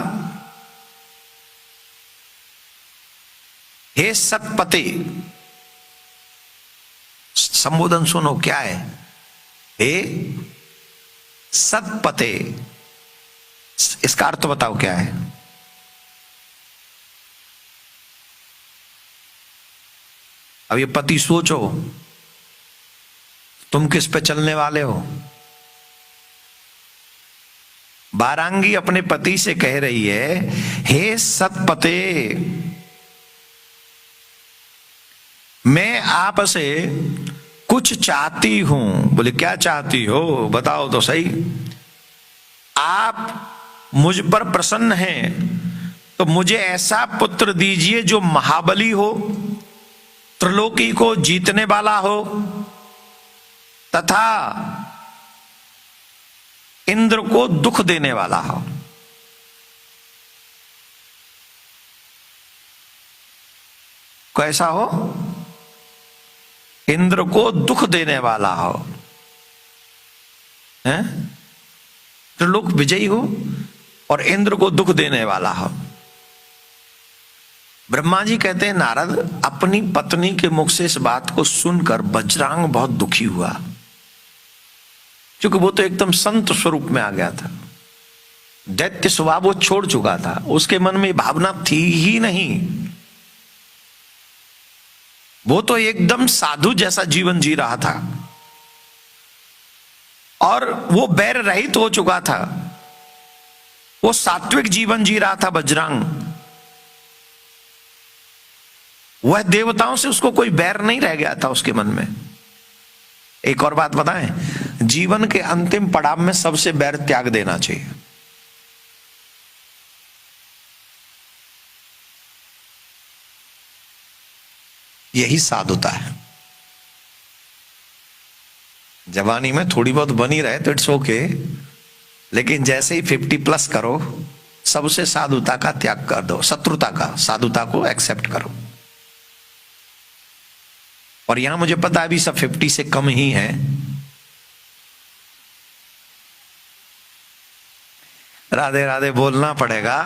Speaker 1: हे सतपते, संबोधन सुनो क्या है, हे सतपते, इसका अर्थ बताओ क्या है। अब ये पति सोचो, तुम किस पे चलने वाले हो। बारांगी अपने पति से कह रही है, हे सतपते, मैं आपसे कुछ चाहती हूं। बोले क्या चाहती हो, बताओ तो सही। आप मुझ पर प्रसन्न हैं तो मुझे ऐसा पुत्र दीजिए जो महाबली हो, त्रिलोकी को जीतने वाला हो, तथा इंद्र को दुख देने वाला हो। कैसा हो? इंद्र को दुख देने वाला हो, हैं? त्रिलोक विजयी हो और इंद्र को दुख देने वाला हो। ब्रह्मा जी कहते हैं नारद, अपनी पत्नी के मुख से इस बात को सुनकर बजरंग बहुत दुखी हुआ, क्योंकि वो तो एकदम संत स्वरूप में आ गया था। दैत्य स्वभाव वो छोड़ चुका था, उसके मन में भावना थी ही नहीं। वो तो एकदम साधु जैसा जीवन जी रहा था और वो बैर रहित हो चुका था। वो सात्विक जीवन जी रहा था बजरंग। वह देवताओं से उसको कोई बैर नहीं रह गया था उसके मन में। एक और बात बताएं, जीवन के अंतिम पड़ाव में सबसे बैर त्याग देना चाहिए। यही साधुता है। जवानी में थोड़ी बहुत बनी रहे तो इट्स ओके, लेकिन जैसे ही 50+ करो, सबसे साधुता का त्याग कर दो, शत्रुता का, साधुता को एक्सेप्ट करो। और यहां मुझे पता है अभी सब 50 से कम ही है। राधे राधे बोलना पड़ेगा,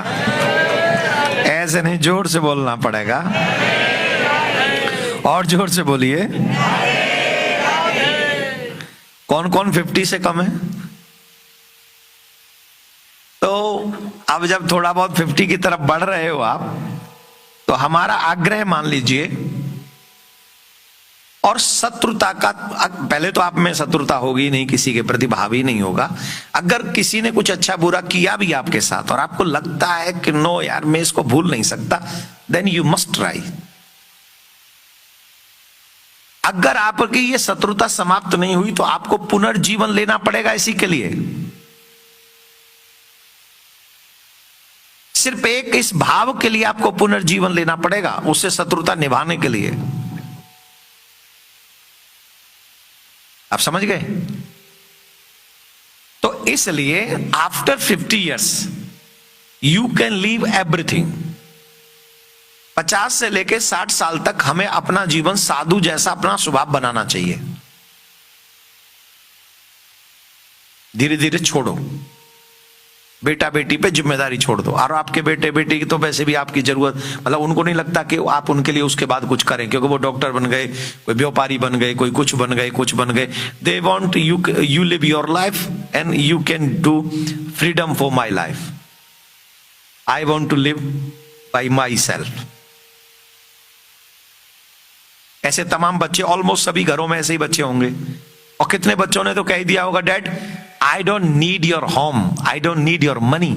Speaker 1: ऐसे नहीं, जोर से बोलना पड़ेगा। और जोर से बोलिए। कौन कौन 50 से कम है? तो अब जब थोड़ा बहुत 50 की तरफ बढ़ रहे हो आप, तो हमारा आग्रह मान लीजिए, और शत्रुता का, पहले तो आप में शत्रुता होगी नहीं, किसी के प्रति भाव ही नहीं होगा। अगर किसी ने कुछ अच्छा बुरा किया भी आपके साथ और आपको लगता है कि नो यार मैं इसको भूल नहीं सकता, देन यू मस्ट ट्राई। अगर आपकी ये शत्रुता समाप्त नहीं हुई तो आपको पुनर्जीवन लेना पड़ेगा इसी के लिए। सिर्फ एक इस भाव के लिए आपको पुनर्जीवन लेना पड़ेगा, उससे शत्रुता निभाने के लिए। आप समझ गए? तो इसलिए after 50 years you can leave everything. 50 से लेकर 60 साल तक हमें अपना जीवन साधु जैसा अपना स्वभाव बनाना चाहिए। धीरे धीरे छोड़ो, बेटा बेटी पे जिम्मेदारी छोड़ दो। और आपके बेटे बेटी की तो वैसे भी आपकी जरूरत, मतलब उनको नहीं लगता कि आप उनके लिए उसके बाद कुछ करें, क्योंकि वो डॉक्टर बन गए, कोई व्यापारी बन गए, कोई कुछ बन गए, कुछ बन गए। They want you live your life and you can do freedom for my life. I want to live by my self. ऐसे तमाम बच्चे, ऑलमोस्ट सभी घरों में ऐसे ही बच्चे होंगे। और कितने बच्चों ने तो कह दिया होगा, dad I don't need your home, I don't need your money.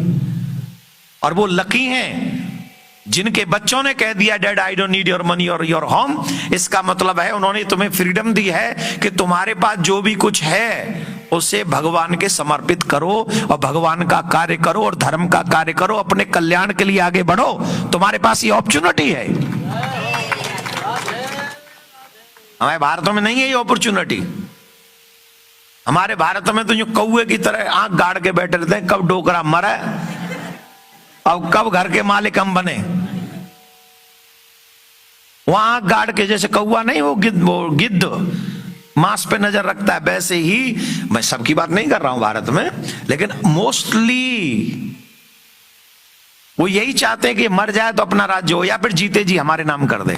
Speaker 1: और वो लकी हैं जिनके बच्चों ने कह दिया dad I don't need your money और योर होम। इसका मतलब है उन्होंने तुम्हें फ्रीडम दी है कि तुम्हारे पास जो भी कुछ है उसे भगवान के समर्पित करो और भगवान का कार्य करो और धर्म का कार्य करो, अपने कल्याण के लिए आगे बढ़ो। तुम्हारे पास ये अपॉर्चुनिटी है। हमारे भारत में नहीं है ये अपॉर्चुनिटी। हमारे भारत में तो यूं कौए की तरह आंख गाड़ के बैठे रहते हैं, कब डोकरा मरे और कब घर के मालिक हम बने। वहां आंख गाड़ के, जैसे कौआ नहीं, वो गिद्ध मांस पे नजर रखता है, वैसे ही। मैं सबकी बात नहीं कर रहा हूं भारत में, लेकिन मोस्टली वो यही चाहते हैं कि मर जाए तो अपना राज्य हो, या फिर जीते जी हमारे नाम कर दे।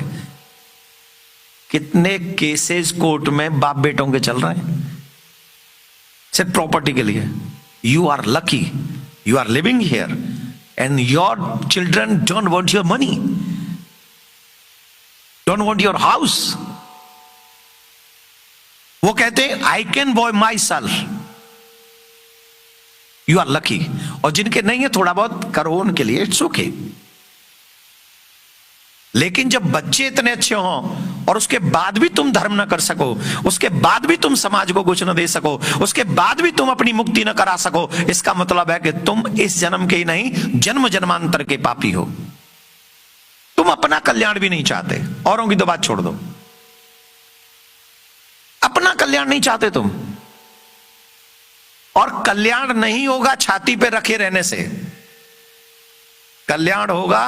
Speaker 1: कितने केसेस कोर्ट में बाप बेटों के चल रहे हैं सिर्फ प्रॉपर्टी के लिए। You are lucky, you are living here and your children don't want your money, don't want your house. वो कहते हैं I can buy my self, you are lucky. और जिनके नहीं है थोड़ा बहुत करो उनके लिए इट्स ओके। लेकिन जब बच्चे इतने अच्छे हों और उसके बाद भी तुम धर्म न कर सको, उसके बाद भी तुम समाज को कुछ न दे सको, उसके बाद भी तुम अपनी मुक्ति न करा सको, इसका मतलब है कि तुम इस जन्म के ही नहीं जन्म जन्मांतर के पापी हो। तुम अपना कल्याण भी नहीं चाहते, औरों की तो बात छोड़ दो, अपना कल्याण नहीं चाहते तुम। और कल्याण नहीं होगा छाती पे रखे रहने से, कल्याण होगा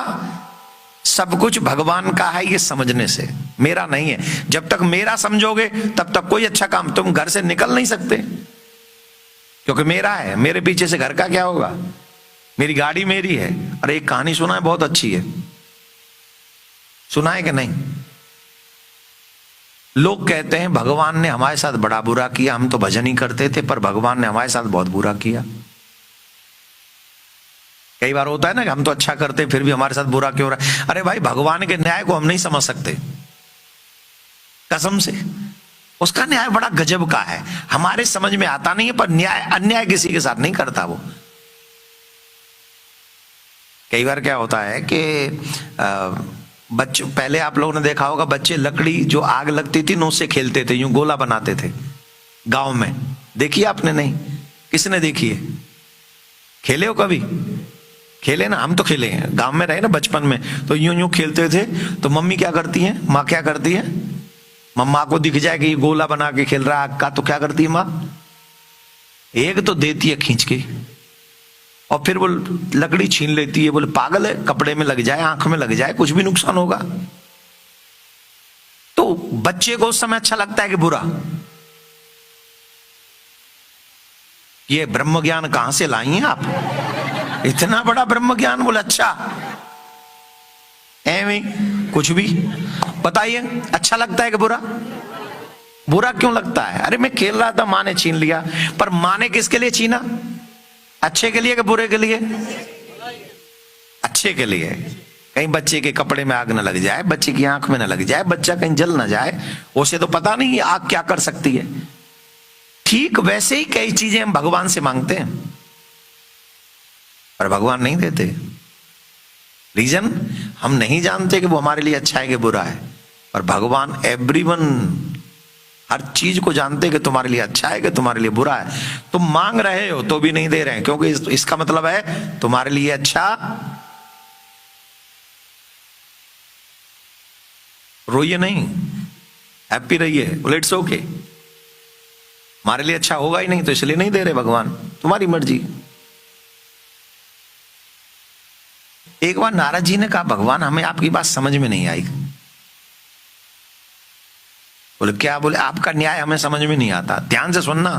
Speaker 1: सब कुछ भगवान का है ये समझने से, मेरा नहीं है। जब तक मेरा समझोगे तब तक कोई अच्छा काम, तुम घर से निकल नहीं सकते क्योंकि मेरा है, मेरे पीछे से घर का क्या होगा, मेरी गाड़ी मेरी है। अरे एक कहानी सुना है, बहुत अच्छी है, सुना है कि नहीं? लोग कहते हैं भगवान ने हमारे साथ बड़ा बुरा किया, हम तो भजन ही करते थे पर भगवान ने हमारे साथ बहुत बुरा किया। कई बार होता है ना कि हम तो अच्छा करते फिर भी हमारे साथ बुरा क्यों हो रहा है। अरे भाई, भगवान के न्याय को हम नहीं समझ सकते, कसम से। उसका न्याय बड़ा गजब का है, हमारे समझ में आता नहीं है, पर न्याय अन्याय किसी के साथ नहीं करता वो। कई बार क्या होता है कि बच्चे, पहले आप लोगों ने देखा होगा बच्चे लकड़ी जो आग लगती थी ना उससे खेलते थे, यूं गोला बनाते थे गांव में, देखिए आपने? नहीं, किसने देखी है? खेले हो कभी? खेले ना, हम तो खेले हैं, गांव में रहे ना बचपन में, तो यूं यूं खेलते थे। तो मम्मी क्या करती है, माँ क्या करती है, मम्मा को दिख जाए कि ये गोला बना के खेल रहा है आग का, तो क्या करती है माँ? एक तो देती है खींच के, और फिर वो लकड़ी छीन लेती है। बोले पागल है, कपड़े में लग जाए, आंख में लग जाए, कुछ भी नुकसान होगा। तो बच्चे को उस समय अच्छा लगता है कि बुरा? ये ब्रह्म ज्ञान कहां से लाई हैं आप, इतना बड़ा ब्रह्म ज्ञान? बोले अच्छा, एवं कुछ भी बताइए, अच्छा लगता है कि बुरा? बुरा क्यों लगता है? अरे मैं खेल रहा था, माँ ने छीन लिया, पर माँ ने किसके लिए छीना? अच्छे के लिए कि बुरे के लिए? अच्छे के लिए। कहीं बच्चे के कपड़े में आग न लग जाए, बच्चे की आंख में न लग जाए, बच्चा कहीं जल न जाए, उसे तो पता नहीं आग क्या कर सकती है। ठीक वैसे ही कई चीजें हम भगवान से मांगते हैं पर भगवान नहीं देते। रीजन, हम नहीं जानते कि वो हमारे लिए अच्छा है कि बुरा है, पर भगवान एवरीवन, हर चीज को जानते कि तुम्हारे लिए अच्छा है कि तुम्हारे लिए बुरा है। तुम मांग रहे हो तो भी नहीं दे रहे हैं, क्योंकि इसका मतलब है तुम्हारे लिए अच्छा। रोइए नहीं, हैप्पी रहिए, बोले इट्स ओके, हमारे लिए अच्छा होगा ही नहीं तो इसलिए नहीं दे रहे भगवान, तुम्हारी मर्जी। एक बार नारद जी ने कहा भगवान हमें आपकी बात समझ में नहीं आई। बोले क्या? बोले आपका न्याय हमें समझ में नहीं आता। ध्यान से सुनना,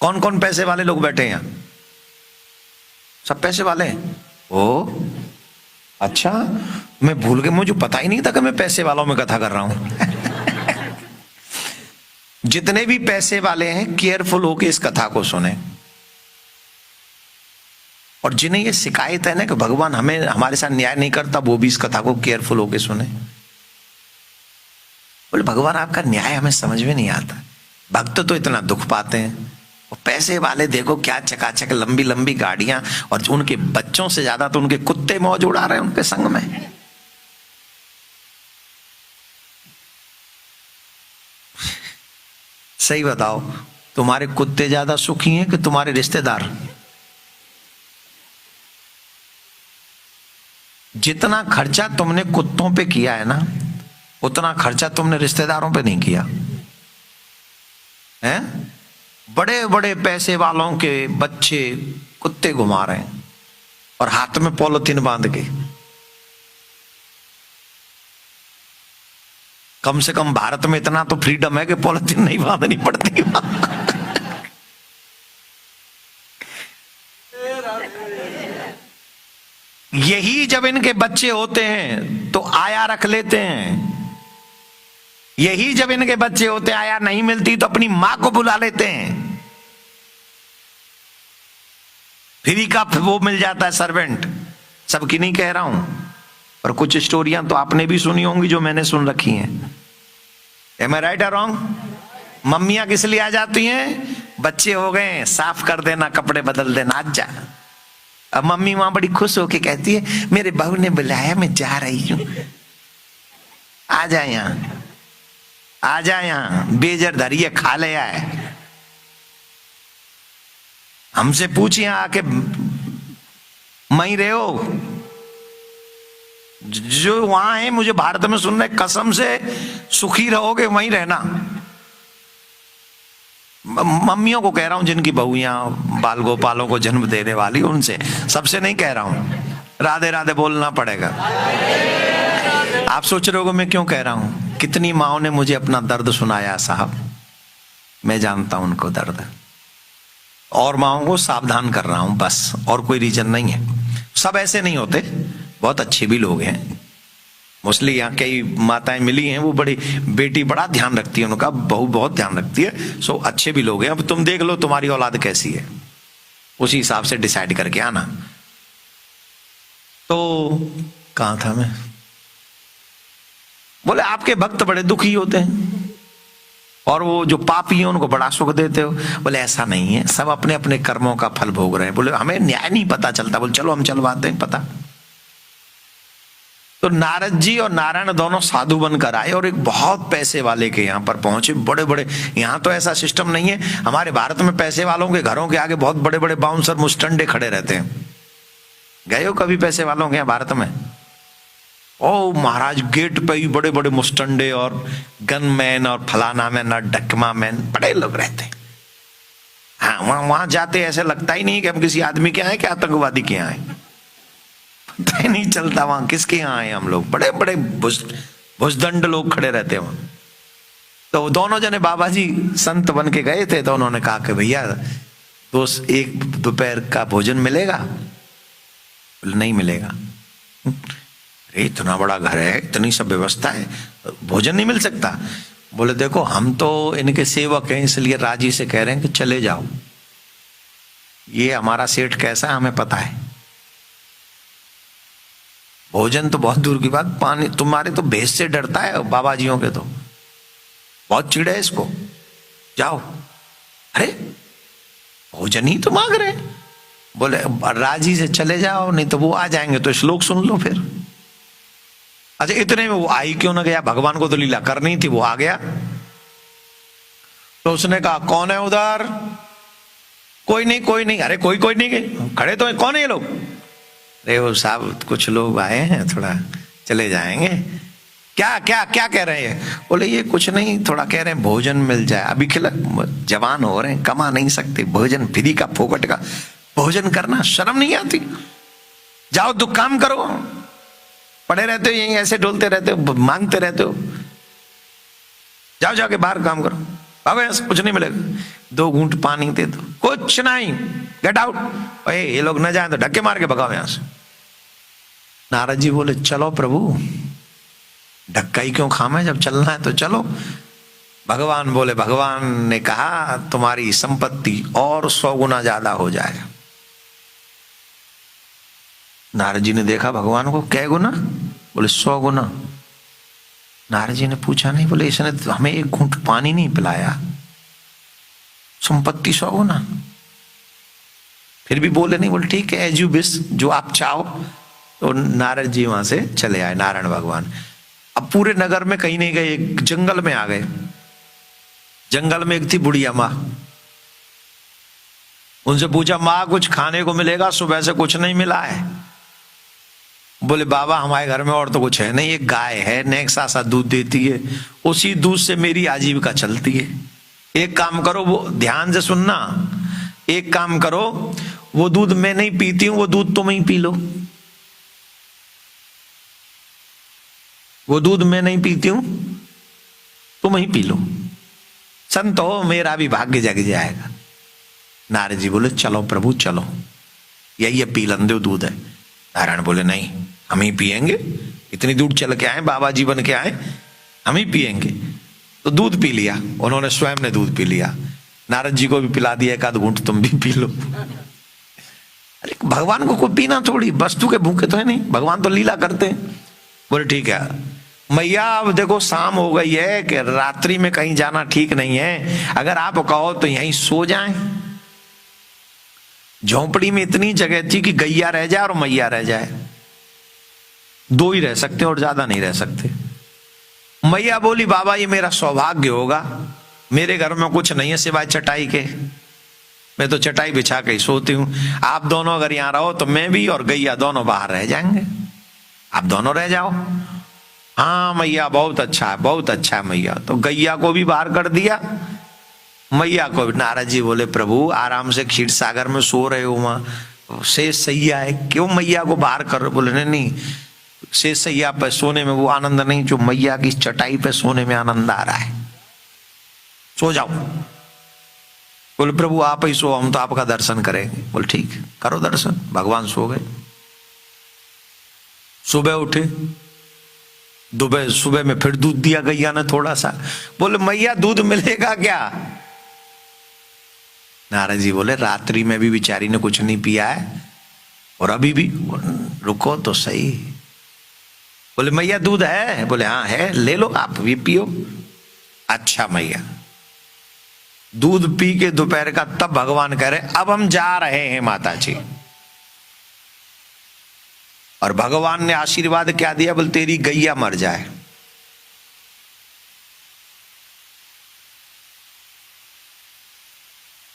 Speaker 1: कौन कौन पैसे वाले लोग बैठे हैं यहां? सब पैसे वाले? ओ अच्छा, मैं भूल गया, मुझे पता ही नहीं था कि मैं पैसे वालों में कथा कर रहा हूं। जितने भी पैसे वाले हैं केयरफुल होके इस कथा को सुने, और जिन्हें ये शिकायत है ना कि भगवान हमें हमारे साथ न्याय नहीं करता, वो भी इस कथा को केयरफुल होके सुने। बोले भगवान आपका न्याय हमें समझ में नहीं आता, भक्त तो इतना दुख पाते हैं, और पैसे वाले देखो क्या चकाचक लंबी लंबी गाड़ियां, और उनके बच्चों से ज्यादा तो उनके कुत्ते मौज उड़ा रहे हैं उनके संग में। सही बताओ, तुम्हारे कुत्ते ज्यादा सुखी हैं कि तुम्हारे रिश्तेदार? जितना खर्चा तुमने कुत्तों पे किया है ना, उतना खर्चा तुमने रिश्तेदारों पे नहीं किया है। बड़े बड़े पैसे वालों के बच्चे कुत्ते घुमा रहे हैं और हाथ में पॉलिथीन बांध के। कम से कम भारत में इतना तो फ्रीडम है कि पॉलिथीन नहीं बांधनी पड़ती। यही जब इनके बच्चे होते हैं तो आया रख लेते हैं, यही जब इनके बच्चे होते हैं आया नहीं मिलती तो अपनी मां को बुला लेते हैं, फ्री का वो मिल जाता है सर्वेंट। सबकी नहीं कह रहा हूं, पर कुछ स्टोरियां तो आपने भी सुनी होंगी जो मैंने सुन रखी हैं। एम आई राइट और रॉन्ग? मम्मियां किस लिए आ जाती हैं? बच्चे हो गए, साफ कर देना, कपड़े बदल देना, आज जा। अब मम्मी वहां बड़ी खुश होके कहती है मेरे बहू ने बुलाया, मैं जा रही हूं। आ जा यहाँ, आ जा यहाँ, बेजर धरिए खा ले आए। हमसे पूछिए आके, मई रहे हो जो वहां है, मुझे भारत में सुन रहे, कसम से सुखी रहोगे वहीं रहना। मम्मियों को कह रहा हूं जिनकी बहुयां बाल गोपालों को जन्म देने वाली, उनसे, सबसे नहीं कह रहा हूं। राधे राधे बोलना पड़ेगा। आप सोच रहे हो मैं क्यों कह रहा हूं? कितनी माओं ने मुझे अपना दर्द सुनाया साहब, मैं जानता हूं उनको दर्द, और माओं को सावधान कर रहा हूं बस, और कोई रीजन नहीं है। सब ऐसे नहीं होते, बहुत अच्छे भी लोग हैं। मोस्टली यहाँ कई माताएं मिली हैं, वो बड़ी बेटी बड़ा ध्यान रखती है उनका, बहू बहुत ध्यान रखती है, सो अच्छे भी लोग हैं। अब तुम देख लो तुम्हारी औलाद कैसी है, उसी हिसाब से डिसाइड करके आना। तो कहाँ था मैं? बोले आपके भक्त बड़े दुखी होते हैं और वो जो पापी है उनको बड़ा सुख देते हो। बोले ऐसा नहीं है, सब अपने अपने कर्मों का फल भोग रहे हैं। बोले हमें न्याय नहीं पता चलता। बोले चलो हम चलवाते हैं पता। तो नारद जी और नारायण दोनों साधु बनकर आए और एक बहुत पैसे वाले के यहाँ पर पहुंचे। बड़े बड़े, यहाँ तो ऐसा सिस्टम नहीं है, हमारे भारत में पैसे वालों के घरों के आगे बहुत बड़े बड़े बाउंसर मुस्टंडे खड़े रहते हैं। गए हो कभी पैसे वालों के यहाँ भारत में? ओ महाराज, गेट पे ही बड़े बड़े मुस्टंडे और गनमैन और फलाना मैन और डकमा मैन, बड़े लोग रहते हैं। हाँ, वहां जाते ऐसे लगता ही नहीं कि हम किसी आदमी के आए, कि आतंकवादी के आए, पता ही नहीं चलता वहां किसके यहाँ आए हम लोग। बड़े बड़े भुजदंड लोग खड़े रहते हैं वहां। तो दोनों जने बाबा जी संत बन के गए थे, तो उन्होंने कहा कि भैया दोस्त एक दोपहर का भोजन मिलेगा? बोले नहीं मिलेगा। अरे इतना बड़ा घर है, इतनी सब व्यवस्था है, भोजन नहीं मिल सकता? बोले देखो हम तो इनके सेवक हैं, इसलिए राजी से कह रहे हैं कि चले जाओ, ये हमारा सेठ कैसा है हमें पता है। भोजन तो बहुत दूर की बात, पानी तुम्हारे तो भेष से डरता है बाबा जियों के, तो बहुत चिढ़ है इसको, जाओ। अरे भोजन ही तो मांग रहे। बोले राजी से चले जाओ, नहीं तो वो आ जाएंगे, तो श्लोक सुन लो फिर। अच्छा इतने में वो आई क्यों ना गया? भगवान को तो लीला करनी थी, वो आ गया। तो उसने कहा कौन है उधर? कोई नहीं कोई नहीं। अरे कोई कोई नहीं, खड़े तो है, कौन है ये लोग? अरे वो साहब कुछ लोग आए हैं, थोड़ा चले जाएंगे। क्या क्या क्या कह रहे हैं? बोले ये कुछ नहीं, थोड़ा कह रहे हैं भोजन मिल जाए, अभी खिला जवान हो रहे हैं, कमा नहीं सकते, भोजन फ्री का फोकट का भोजन करना शर्म नहीं आती? जाओ दो काम करो, पड़े रहते हो यहीं ऐसे डोलते रहते हो, मांगते रहते हो, जाओ जाके बाहर काम करो, भागो यहाँ से, कुछ नहीं मिलेगा। 2 घूंट पानी दे दो, कुछ नहीं, गेट आउट। ये लोग न जाए तो धक्के मार के भगाओ यहाँ से। नारद जी बोले चलो प्रभु, धक्का ही क्यों खामे, जब चलना है तो चलो। भगवान बोले, भगवान ने कहा तुम्हारी संपत्ति और 100 गुना ज्यादा हो जाएगा। नारद जी ने देखा भगवान को, कै गुना? बोले 100 गुना। नारद जी ने पूछा नहीं, बोले इसने तो हमें 1 घूंट पानी नहीं पिलाया, संपत्ति 100 गुना। फिर भी बोले नहीं। बोले ठीक है, एज यू विश, जो आप चाहो। तो नारद जी वहां से चले आए, नारायण भगवान। अब पूरे नगर में कहीं नहीं गए, एक जंगल में आ गए। जंगल में एक थी बुढ़िया माँ, उनसे पूछा माँ कुछ खाने को मिलेगा? सुबह से कुछ नहीं मिला है। बोले बाबा हमारे घर में और तो कुछ है नहीं, एक गाय है, नेक्सा सा दूध देती है, उसी दूध से मेरी आजीविका चलती है। एक काम करो, वो ध्यान से सुनना, एक काम करो, वो दूध मैं नहीं पीती हूं, वो दूध तुम ही पी लो। वो दूध मैं नहीं पीती हूं, तुम ही पी लो, संत हो, मेरा भी भाग्य जग जाएगा। नारद जी बोले चलो प्रभु चलो, यही पी लंदे दूध है। नारायण बोले नहीं, हम ही पिएंगे, इतनी दूर चल के आए, बाबा जी बन के आए, हम ही पिएंगे। तो दूध पी लिया उन्होंने, स्वयं ने दूध पी लिया। नारद जी को भी पिला दिया, 1 आध घूंट तुम भी पी लो। अरे भगवान को कोई पीना थोड़ी, वस्तु के भूखे तो है नहीं, भगवान तो लीला करते हैं। बोले ठीक है मैया, अब देखो शाम हो गई है कि रात्रि में कहीं जाना ठीक नहीं है, अगर आप कहो तो यहीं सो जाएं। झोंपड़ी में इतनी जगह थी कि गैया रह जाए और मैया रह जाए, 2 ही रह सकते और ज्यादा नहीं रह सकते। मैया बोली बाबा ये मेरा सौभाग्य होगा, मेरे घर में कुछ नहीं है सिवाय चटाई के, मैं तो चटाई बिछा के ही सोती हूं। आप दोनों अगर यहां रहो तो मैं भी और गैया दोनों बाहर रह जाएंगे, आप दोनों रह जाओ। हाँ मैया बहुत अच्छा है, बहुत अच्छा है मैया। तो गैया को भी बाहर कर दिया, मैया को भी। नारद जी बोले प्रभु आराम से क्षीर सागर में सो रहे हो, वहां शेष सैया है, क्यों मैया को बाहर कर रहे? बोले नहीं, शेष सैया पे सोने में वो आनंद नहीं जो मैया की चटाई पे सोने में आनंद आ रहा है, सो जाओ। बोले प्रभु आप ही सो, हम तो आपका दर्शन करेंगे। बोले ठीक करो दर्शन। भगवान सो गए। सुबह उठे, सुबह में फिर दूध दिया गैया ने थोड़ा सा। बोले मैया दूध मिलेगा क्या? नारद जी बोले रात्रि में भी बेचारी ने कुछ नहीं पिया है और अभी भी। रुको तो सही। बोले मैया दूध है? बोले हाँ है, ले लो आप भी पियो। अच्छा मैया। दूध पी के दोपहर का तब भगवान कह रहे अब हम जा रहे हैं माता जी। और भगवान ने आशीर्वाद क्या दिया? बोले तेरी गैया मर जाए।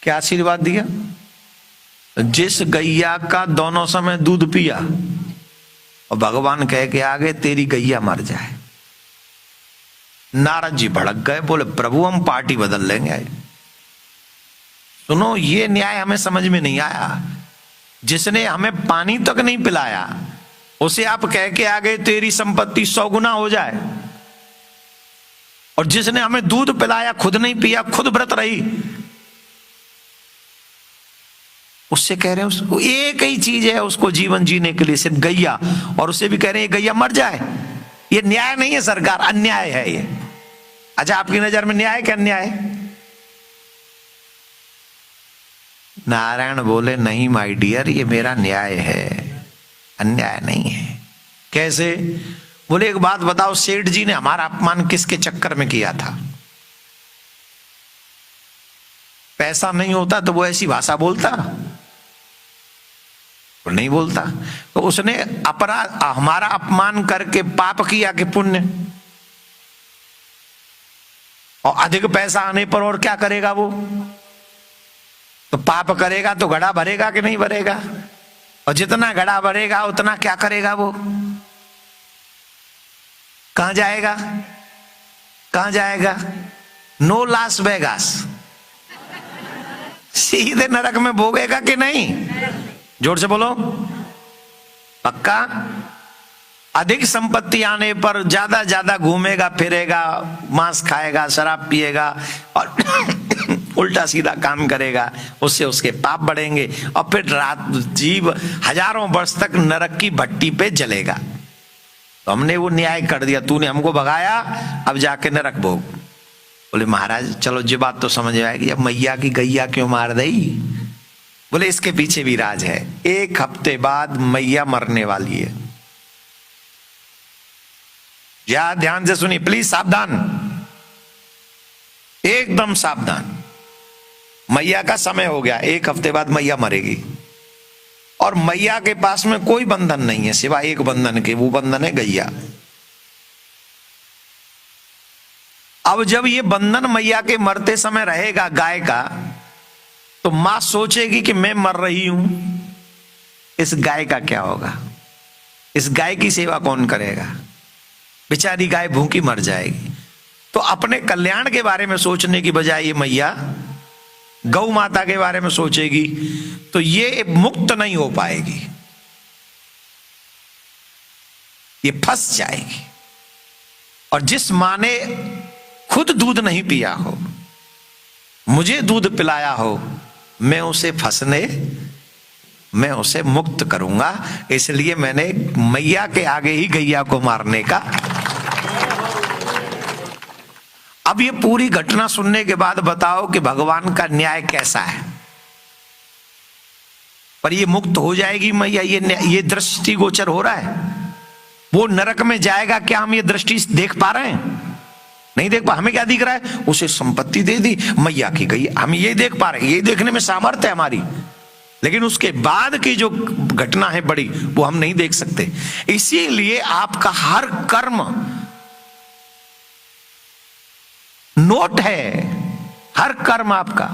Speaker 1: क्या आशीर्वाद दिया? जिस गैया का दोनों समय दूध पिया और भगवान कह के आगे तेरी गैया मर जाए। नारद जी भड़क गए, बोले प्रभु हम पार्टी बदल लेंगे। सुनो ये न्याय हमें समझ में नहीं आया। जिसने हमें पानी तक नहीं पिलाया उसे आप कह के आगे तेरी संपत्ति 100 गुना हो जाए, और जिसने हमें दूध पिलाया खुद नहीं पिया, खुद व्रत रही, उससे कह रहे हैं उसको एक ही चीज है उसको जीवन जीने के लिए सिर्फ गैया, और उसे भी कह रहे हैं गैया मर जाए। ये न्याय नहीं है सरकार, अन्याय है ये। अच्छा आपकी नजर में न्याय क्या अन्याय? नारायण बोले नहीं माय डियर ये मेरा न्याय है, अन्याय नहीं है। कैसे? बोले एक बात बताओ, सेठ जी ने हमारा अपमान किसके चक्कर में किया था? पैसा नहीं होता तो वो ऐसी भाषा बोलता? वो नहीं बोलता। तो उसने अपराध हमारा अपमान करके पाप किया कि पुण्य? और अधिक पैसा आने पर और क्या करेगा वो? तो पाप करेगा तो घड़ा भरेगा कि नहीं भरेगा? और जितना घड़ा भरेगा उतना क्या करेगा वो? कहां जाएगा? कहां जाएगा? नो लास वेगास, सीधे नरक में भोगेगा कि नहीं? जोर से बोलो पक्का। अधिक संपत्ति आने पर ज्यादा घूमेगा फिरेगा, मांस खाएगा, शराब पिएगा और उल्टा सीधा काम करेगा, उससे उसके पाप बढ़ेंगे और फिर रात जीव हजारों वर्ष तक नरक की भट्टी पे जलेगा। तो हमने वो न्याय कर दिया, तूने हमको भगाया, अब जाके नरक भोग। बोले महाराज चलो ये बात तो समझ आएगी, अब मैया की गैया क्यों मार दी? बोले इसके पीछे भी राज है। 1 हफ्ते बाद मैया मरने वाली है। या ध्यान से सुनिए प्लीज, सावधान, एकदम सावधान। मैया का समय हो गया, 1 हफ्ते बाद मैया मरेगी और मैया के पास में कोई बंधन नहीं है सिवाय एक बंधन के, वो बंधन है गैया। अब जब ये बंधन मैया के मरते समय रहेगा गाय का, तो मां सोचेगी कि मैं मर रही हूं, इस गाय का क्या होगा? इस गाय की सेवा कौन करेगा? बेचारी गाय भूखी मर जाएगी। तो अपने कल्याण के बारे में सोचने की बजाय ये मैया गौ माता के बारे में सोचेगी, तो ये मुक्त नहीं हो पाएगी, ये फंस जाएगी। और जिस मां ने खुद दूध नहीं पिया हो, मुझे दूध पिलाया हो, मैं उसे मुक्त करूंगा। इसलिए मैंने मैया के आगे ही गैया को मारने का। अब ये पूरी घटना सुनने के बाद बताओ कि भगवान का न्याय कैसा है? पर ये मुक्त हो जाएगी मैया, ये दृष्टि गोचर हो रहा है। वो नरक में जाएगा क्या हम ये दृष्टि देख पा रहे हैं? नहीं देख पा। हमें क्या दिख रहा है? उसे संपत्ति दे दी, मैया की गई, हम ये देख पा रहे हैं, ये देखने में सामर्थ्य है हमारी, लेकिन उसके बाद की जो घटना है बड़ी, वो हम नहीं देख सकते। इसीलिए आपका हर कर्म नोट है हर कर्म आपका,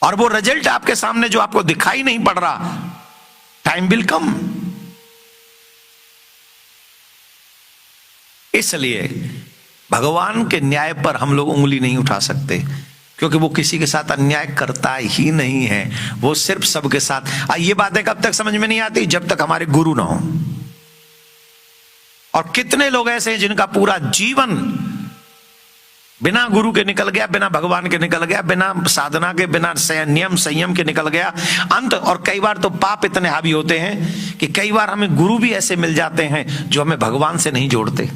Speaker 1: और वो रिजल्ट आपके सामने जो आपको दिखाई नहीं पड़ रहा, टाइम विल कम। इसलिए भगवान के न्याय पर हम लोग उंगली नहीं उठा सकते, क्योंकि वो किसी के साथ अन्याय करता ही नहीं है, वो सिर्फ सबके साथ। ये बातें कब तक समझ में नहीं आती? जब तक हमारे गुरु ना हो। और कितने लोग ऐसे हैं जिनका पूरा जीवन बिना गुरु के निकल गया, बिना भगवान के निकल गया, बिना साधना के, बिना नियम संयम के निकल गया अंत। और कई बार तो पाप इतने हावी होते हैं कि कई बार हमें गुरु भी ऐसे मिल जाते हैं जो हमें भगवान से नहीं जोड़ते।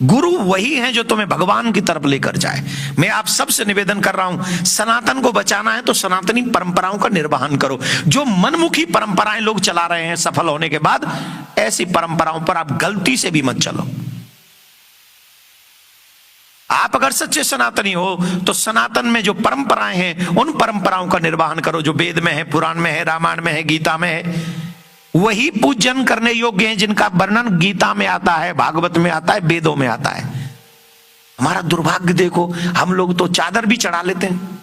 Speaker 1: गुरु वही हैं जो तुम्हें भगवान की तरफ लेकर जाए। मैं आप सबसे निवेदन कर रहा हूं, सनातन को बचाना है तो सनातनी परंपराओं का निर्वहन करो। जो मनमुखी परंपराएं लोग चला रहे हैं सफल होने के बाद, ऐसी परंपराओं पर आप गलती से भी मत चलो। आप अगर सच्चे सनातनी हो तो सनातन में जो परंपराएं हैं उन परंपराओं का निर्वहन करो, जो वेद में है, पुराण में है, रामायण में है, गीता में है। वही पूजन करने योग्य हैं जिनका वर्णन गीता में आता है, भागवत में आता है, वेदों में आता है। हमारा दुर्भाग्य देखो, हम लोग तो चादर भी चढ़ा लेते हैं।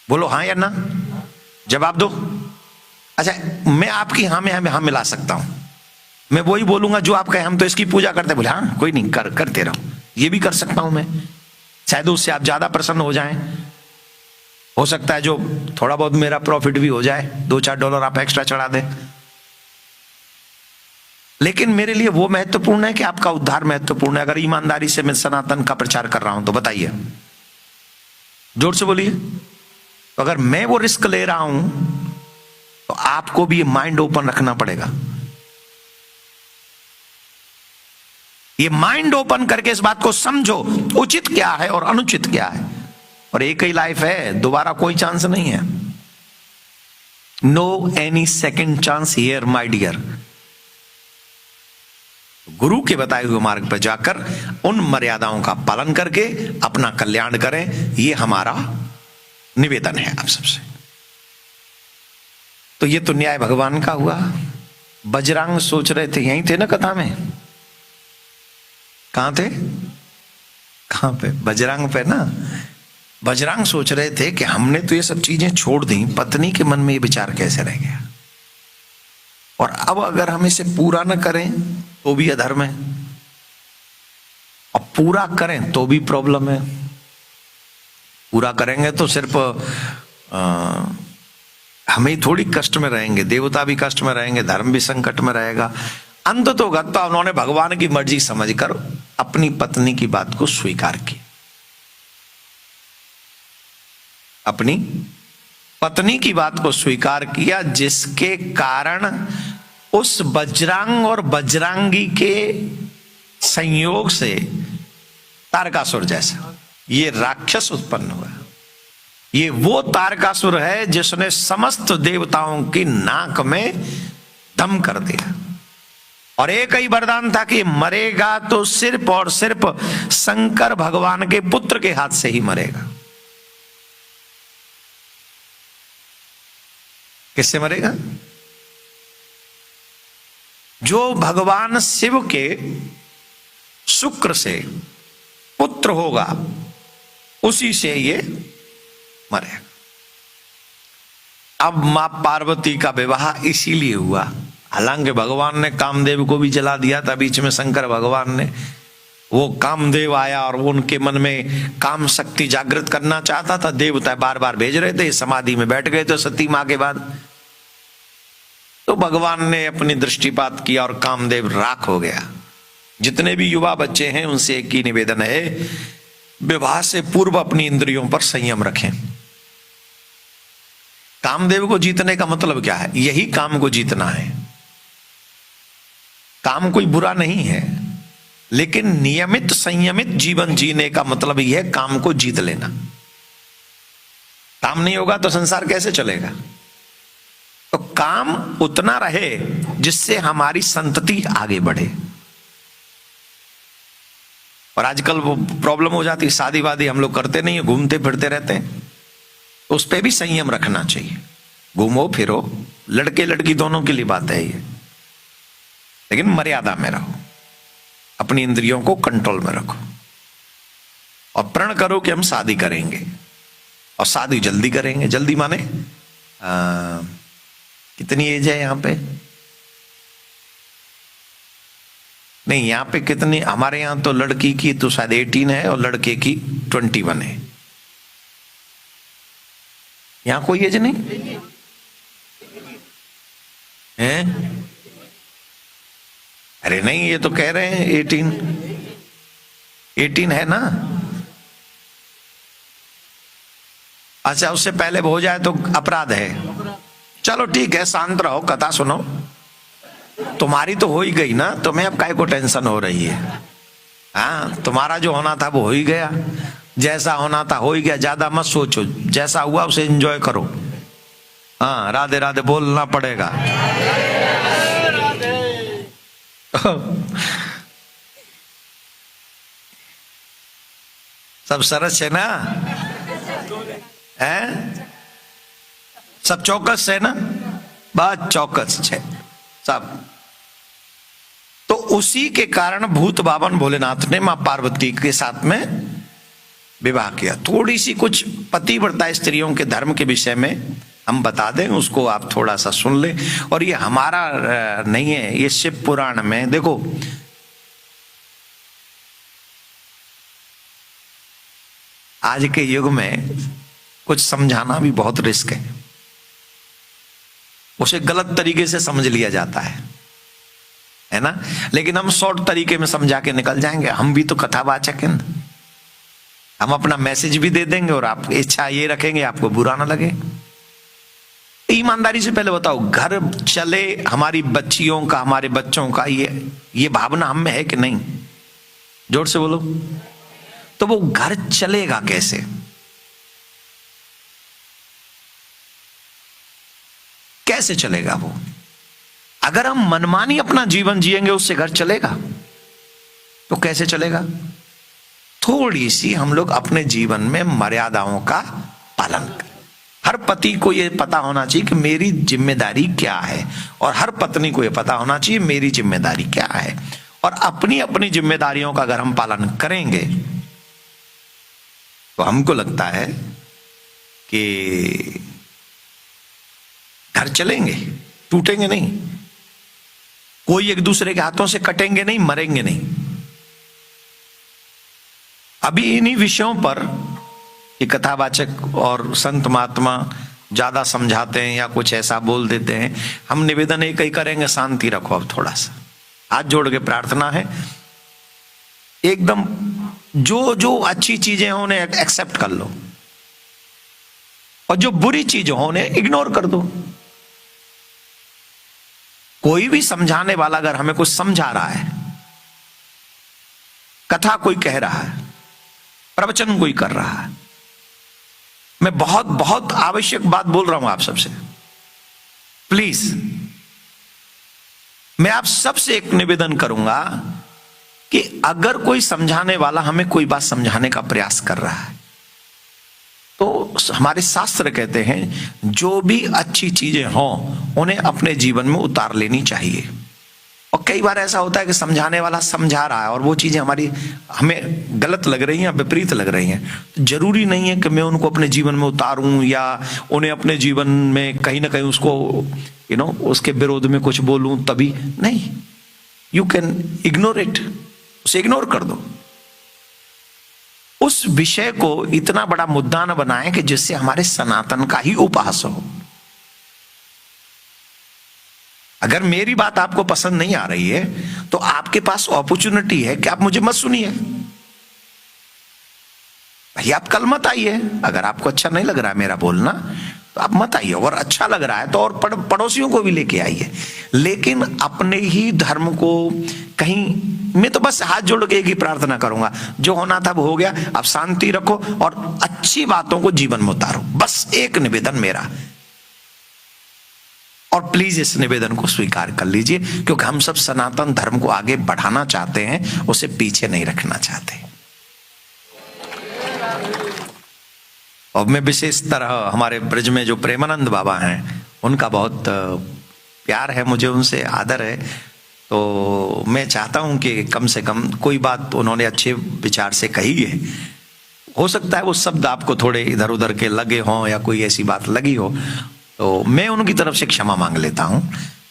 Speaker 1: बोलो हाँ या ना, जवाब दो। अच्छा, मैं आपकी हाँ में हाँ मिला सकता हूं। मैं वही बोलूंगा जो आप कहें, हम तो इसकी पूजा करते। बोले हाँ कोई नहीं, करते रहो। ये भी कर सकता हूं मैं, शायद उससे आप ज्यादा प्रसन्न हो जाएं। हो सकता है जो थोड़ा बहुत मेरा प्रॉफिट भी हो जाए, $2-4 आप एक्स्ट्रा चढ़ा दें। लेकिन मेरे लिए वो महत्वपूर्ण है कि आपका उद्धार महत्वपूर्ण है। अगर ईमानदारी से मैं सनातन का प्रचार कर रहा हूं तो बताइए, जोर से बोलिए। तो अगर मैं वो रिस्क ले रहा हूं तो आपको भी ये माइंड ओपन रखना पड़ेगा। ये माइंड ओपन करके इस बात को समझो, उचित क्या है और अनुचित क्या है। और एक ही लाइफ है, दोबारा कोई चांस नहीं है। No any second chance here my dear. गुरु के बताए हुए मार्ग पर जाकर उन मर्यादाओं का पालन करके अपना कल्याण करें, ये हमारा निवेदन है आप सबसे। तो ये तो न्याय भगवान का हुआ। बजरंग सोच रहे थे, यहीं थे ना कथा में? कहां थे? कहां पे? बजरंग पे ना। बजरंग सोच रहे थे कि हमने तो ये सब चीजें छोड़ दी, पत्नी के मन में ये विचार कैसे रह गया, और अब अगर हम इसे पूरा न करें तो भी अधर्म है, और पूरा करें तो भी प्रॉब्लम है। पूरा करेंगे तो सिर्फ हम ही थोड़ी कष्ट में रहेंगे, देवता भी कष्ट में रहेंगे, धर्म भी संकट में रहेगा। अंत तो गत्ता उन्होंने भगवान की मर्जी समझकर अपनी पत्नी की बात को स्वीकार किया। अपनी पत्नी की बात को स्वीकार किया, जिसके कारण उस बजरंग और बजरंगी के संयोग से तारकासुर जैसा ये राक्षस उत्पन्न हुआ। ये वो तारकासुर है जिसने समस्त देवताओं की नाक में दम कर दिया, और एक ही वरदान था कि मरेगा तो सिर्फ और सिर्फ शंकर भगवान के पुत्र के हाथ से ही मरेगा। किससे मरेगा? जो भगवान शिव के शुक्र से पुत्र होगा, उसी से ये मरेगा। अब मां पार्वती का विवाह इसीलिए हुआ। हालांकि भगवान ने कामदेव को भी जला दिया था बीच में, शंकर भगवान ने। वो कामदेव आया और वो उनके मन में काम शक्ति जागृत करना चाहता था। देवता बार बार भेज रहे थे, समाधि में बैठ गए थे सती मां के बाद। तो भगवान ने अपनी दृष्टिपात किया और कामदेव राख हो गया। जितने भी युवा बच्चे हैं उनसे एक ही निवेदन है, विवाह से पूर्व अपनी इंद्रियों पर संयम रखें। कामदेव को जीतने का मतलब क्या है? यही काम को जीतना है। काम कोई बुरा नहीं है, लेकिन नियमित संयमित जीवन जीने का मतलब यह है काम को जीत लेना। काम नहीं होगा तो संसार कैसे चलेगा? तो काम उतना रहे जिससे हमारी संतति आगे बढ़े। और आजकल वो प्रॉब्लम हो जाती है, शादी वादी हम लोग करते नहीं है, घूमते फिरते रहते हैं। उस पर भी संयम रखना चाहिए। घूमो फिरो, लड़के लड़की दोनों के लिए बात है ये। लेकिन मर्यादा में रहो, अपनी इंद्रियों को कंट्रोल में रखो और प्रण करो कि हम शादी करेंगे, और शादी जल्दी करेंगे। जल्दी माने कितनी एज है यहां पे? नहीं, यहां पे कितनी, हमारे यहां तो लड़की की तो शायद 18 है और लड़के की 21 है। यहां कोई एज नहीं है? अरे नहीं, ये तो कह रहे हैं 18 है ना। अच्छा, उससे पहले हो जाए तो अपराध है। चलो ठीक है, शांत रहो, कथा सुनो। तुम्हारी तो हो ही गई ना, तुम्हें अब काहे को टेंशन हो रही है? हाँ, तुम्हारा जो होना था वो हो ही गया, जैसा होना था हो ही गया। ज्यादा मत सोचो, जैसा हुआ उसे एंजॉय करो। हाँ, राधे राधे बोलना पड़ेगा। सब सरस है ना? हैं? सब चौकस है ना? बात चौकस है सब। तो उसी के कारण भूत बावन भोलेनाथ ने मां पार्वती के साथ में विवाह किया। थोड़ी सी कुछ पतिव्रता स्त्रियों के धर्म के विषय में हम बता दें, उसको आप थोड़ा सा सुन लें। और ये हमारा नहीं है, ये शिव पुराण में देखो। आज के युग में कुछ समझाना भी बहुत रिस्क है, उसे गलत तरीके से समझ लिया जाता है ना। लेकिन हम शॉर्ट तरीके में समझा के निकल जाएंगे। हम भी तो कथावाचक हैं, हम अपना मैसेज भी दे देंगे और आप इच्छा ये रखेंगे आपको बुरा ना लगे। ईमानदारी से पहले बताओ, घर चले हमारी बच्चियों का, हमारे बच्चों का, ये भावना हम में है कि नहीं? जोर से बोलो। तो वो घर चलेगा कैसे? कैसे चलेगा वो? अगर हम मनमानी अपना जीवन जिएंगे, उससे घर चलेगा? तो कैसे चलेगा? थोड़ी सी हम लोग अपने जीवन में मर्यादाओं का पालन करें। हर पति को यह पता होना चाहिए कि मेरी जिम्मेदारी क्या है, और हर पत्नी को यह पता होना चाहिए मेरी जिम्मेदारी क्या है। और अपनी अपनी जिम्मेदारियों का अगर हम पालन करेंगे तो हमको लगता है कि घर चलेंगे, टूटेंगे नहीं, कोई एक दूसरे के हाथों से कटेंगे नहीं, मरेंगे नहीं। अभी इन्हीं विषयों पर ये कथावाचक और संत महात्मा ज्यादा समझाते हैं या कुछ ऐसा बोल देते हैं। हम निवेदन एक ही करेंगे, शांति रखो। अब थोड़ा सा हाथ जोड़ के प्रार्थना है, एकदम जो जो अच्छी चीजें हो उन्हें एक्सेप्ट कर लो, और जो बुरी चीजें हो उन्हें इग्नोर कर दो। कोई भी समझाने वाला अगर हमें कुछ समझा रहा है, कथा कोई कह रहा है, प्रवचन कोई कर रहा है, मैं बहुत बहुत आवश्यक बात बोल रहा हूं आप सबसे, प्लीज मैं आप सबसे एक निवेदन करूंगा कि अगर कोई समझाने वाला हमें कोई बात समझाने का प्रयास कर रहा है, तो हमारे शास्त्र कहते हैं जो भी अच्छी चीजें हों उन्हें अपने जीवन में उतार लेनी चाहिए। और कई बार ऐसा होता है कि समझाने वाला समझा रहा है और वो चीजें हमें गलत लग रही हैं, विपरीत लग रही हैं, तो जरूरी नहीं है कि मैं उनको अपने जीवन में उतारूं या उन्हें अपने जीवन में कहीं ना कहीं उसको उसके विरोध में कुछ बोलूं, तभी नहीं। यू कैन इग्नोर इट, उसे इग्नोर कर दो। उस विषय को इतना बड़ा मुद्दा न बनाएं कि जिससे हमारे सनातन का ही उपहास हो। अगर मेरी बात आपको पसंद नहीं आ रही है तो आपके पास अपॉर्चुनिटी है कि आप मुझे मत सुनिए, भाई आप कल मत आइए। अगर आपको अच्छा नहीं लग रहा है मेरा बोलना तो आप मत आइए, और अच्छा लग रहा है तो और पड़ोसियों को भी लेके आइए। लेकिन अपने ही धर्म को कहीं, मैं तो बस हाथ जोड़ के एक ही प्रार्थना करूंगा, जो होना था वो हो गया, आप शांति रखो और अच्छी बातों को जीवन में उतारो। बस एक निवेदन मेरा, और प्लीज इस निवेदन को स्वीकार कर लीजिए, क्योंकि हम सब सनातन धर्म को आगे बढ़ाना चाहते हैं, उसे पीछे नहीं रखना चाहते। और मैं विशेष तरह हमारे ब्रज में जो प्रेमानंद बाबा हैं उनका बहुत प्यार है मुझे, उनसे आदर है। तो मैं चाहता हूं कि कम से कम कोई बात उन्होंने अच्छे विचार से कही है, हो सकता है वो शब्द आपको थोड़े इधर उधर के लगे हों या कोई ऐसी बात लगी हो, तो मैं उनकी तरफ से क्षमा मांग लेता हूं।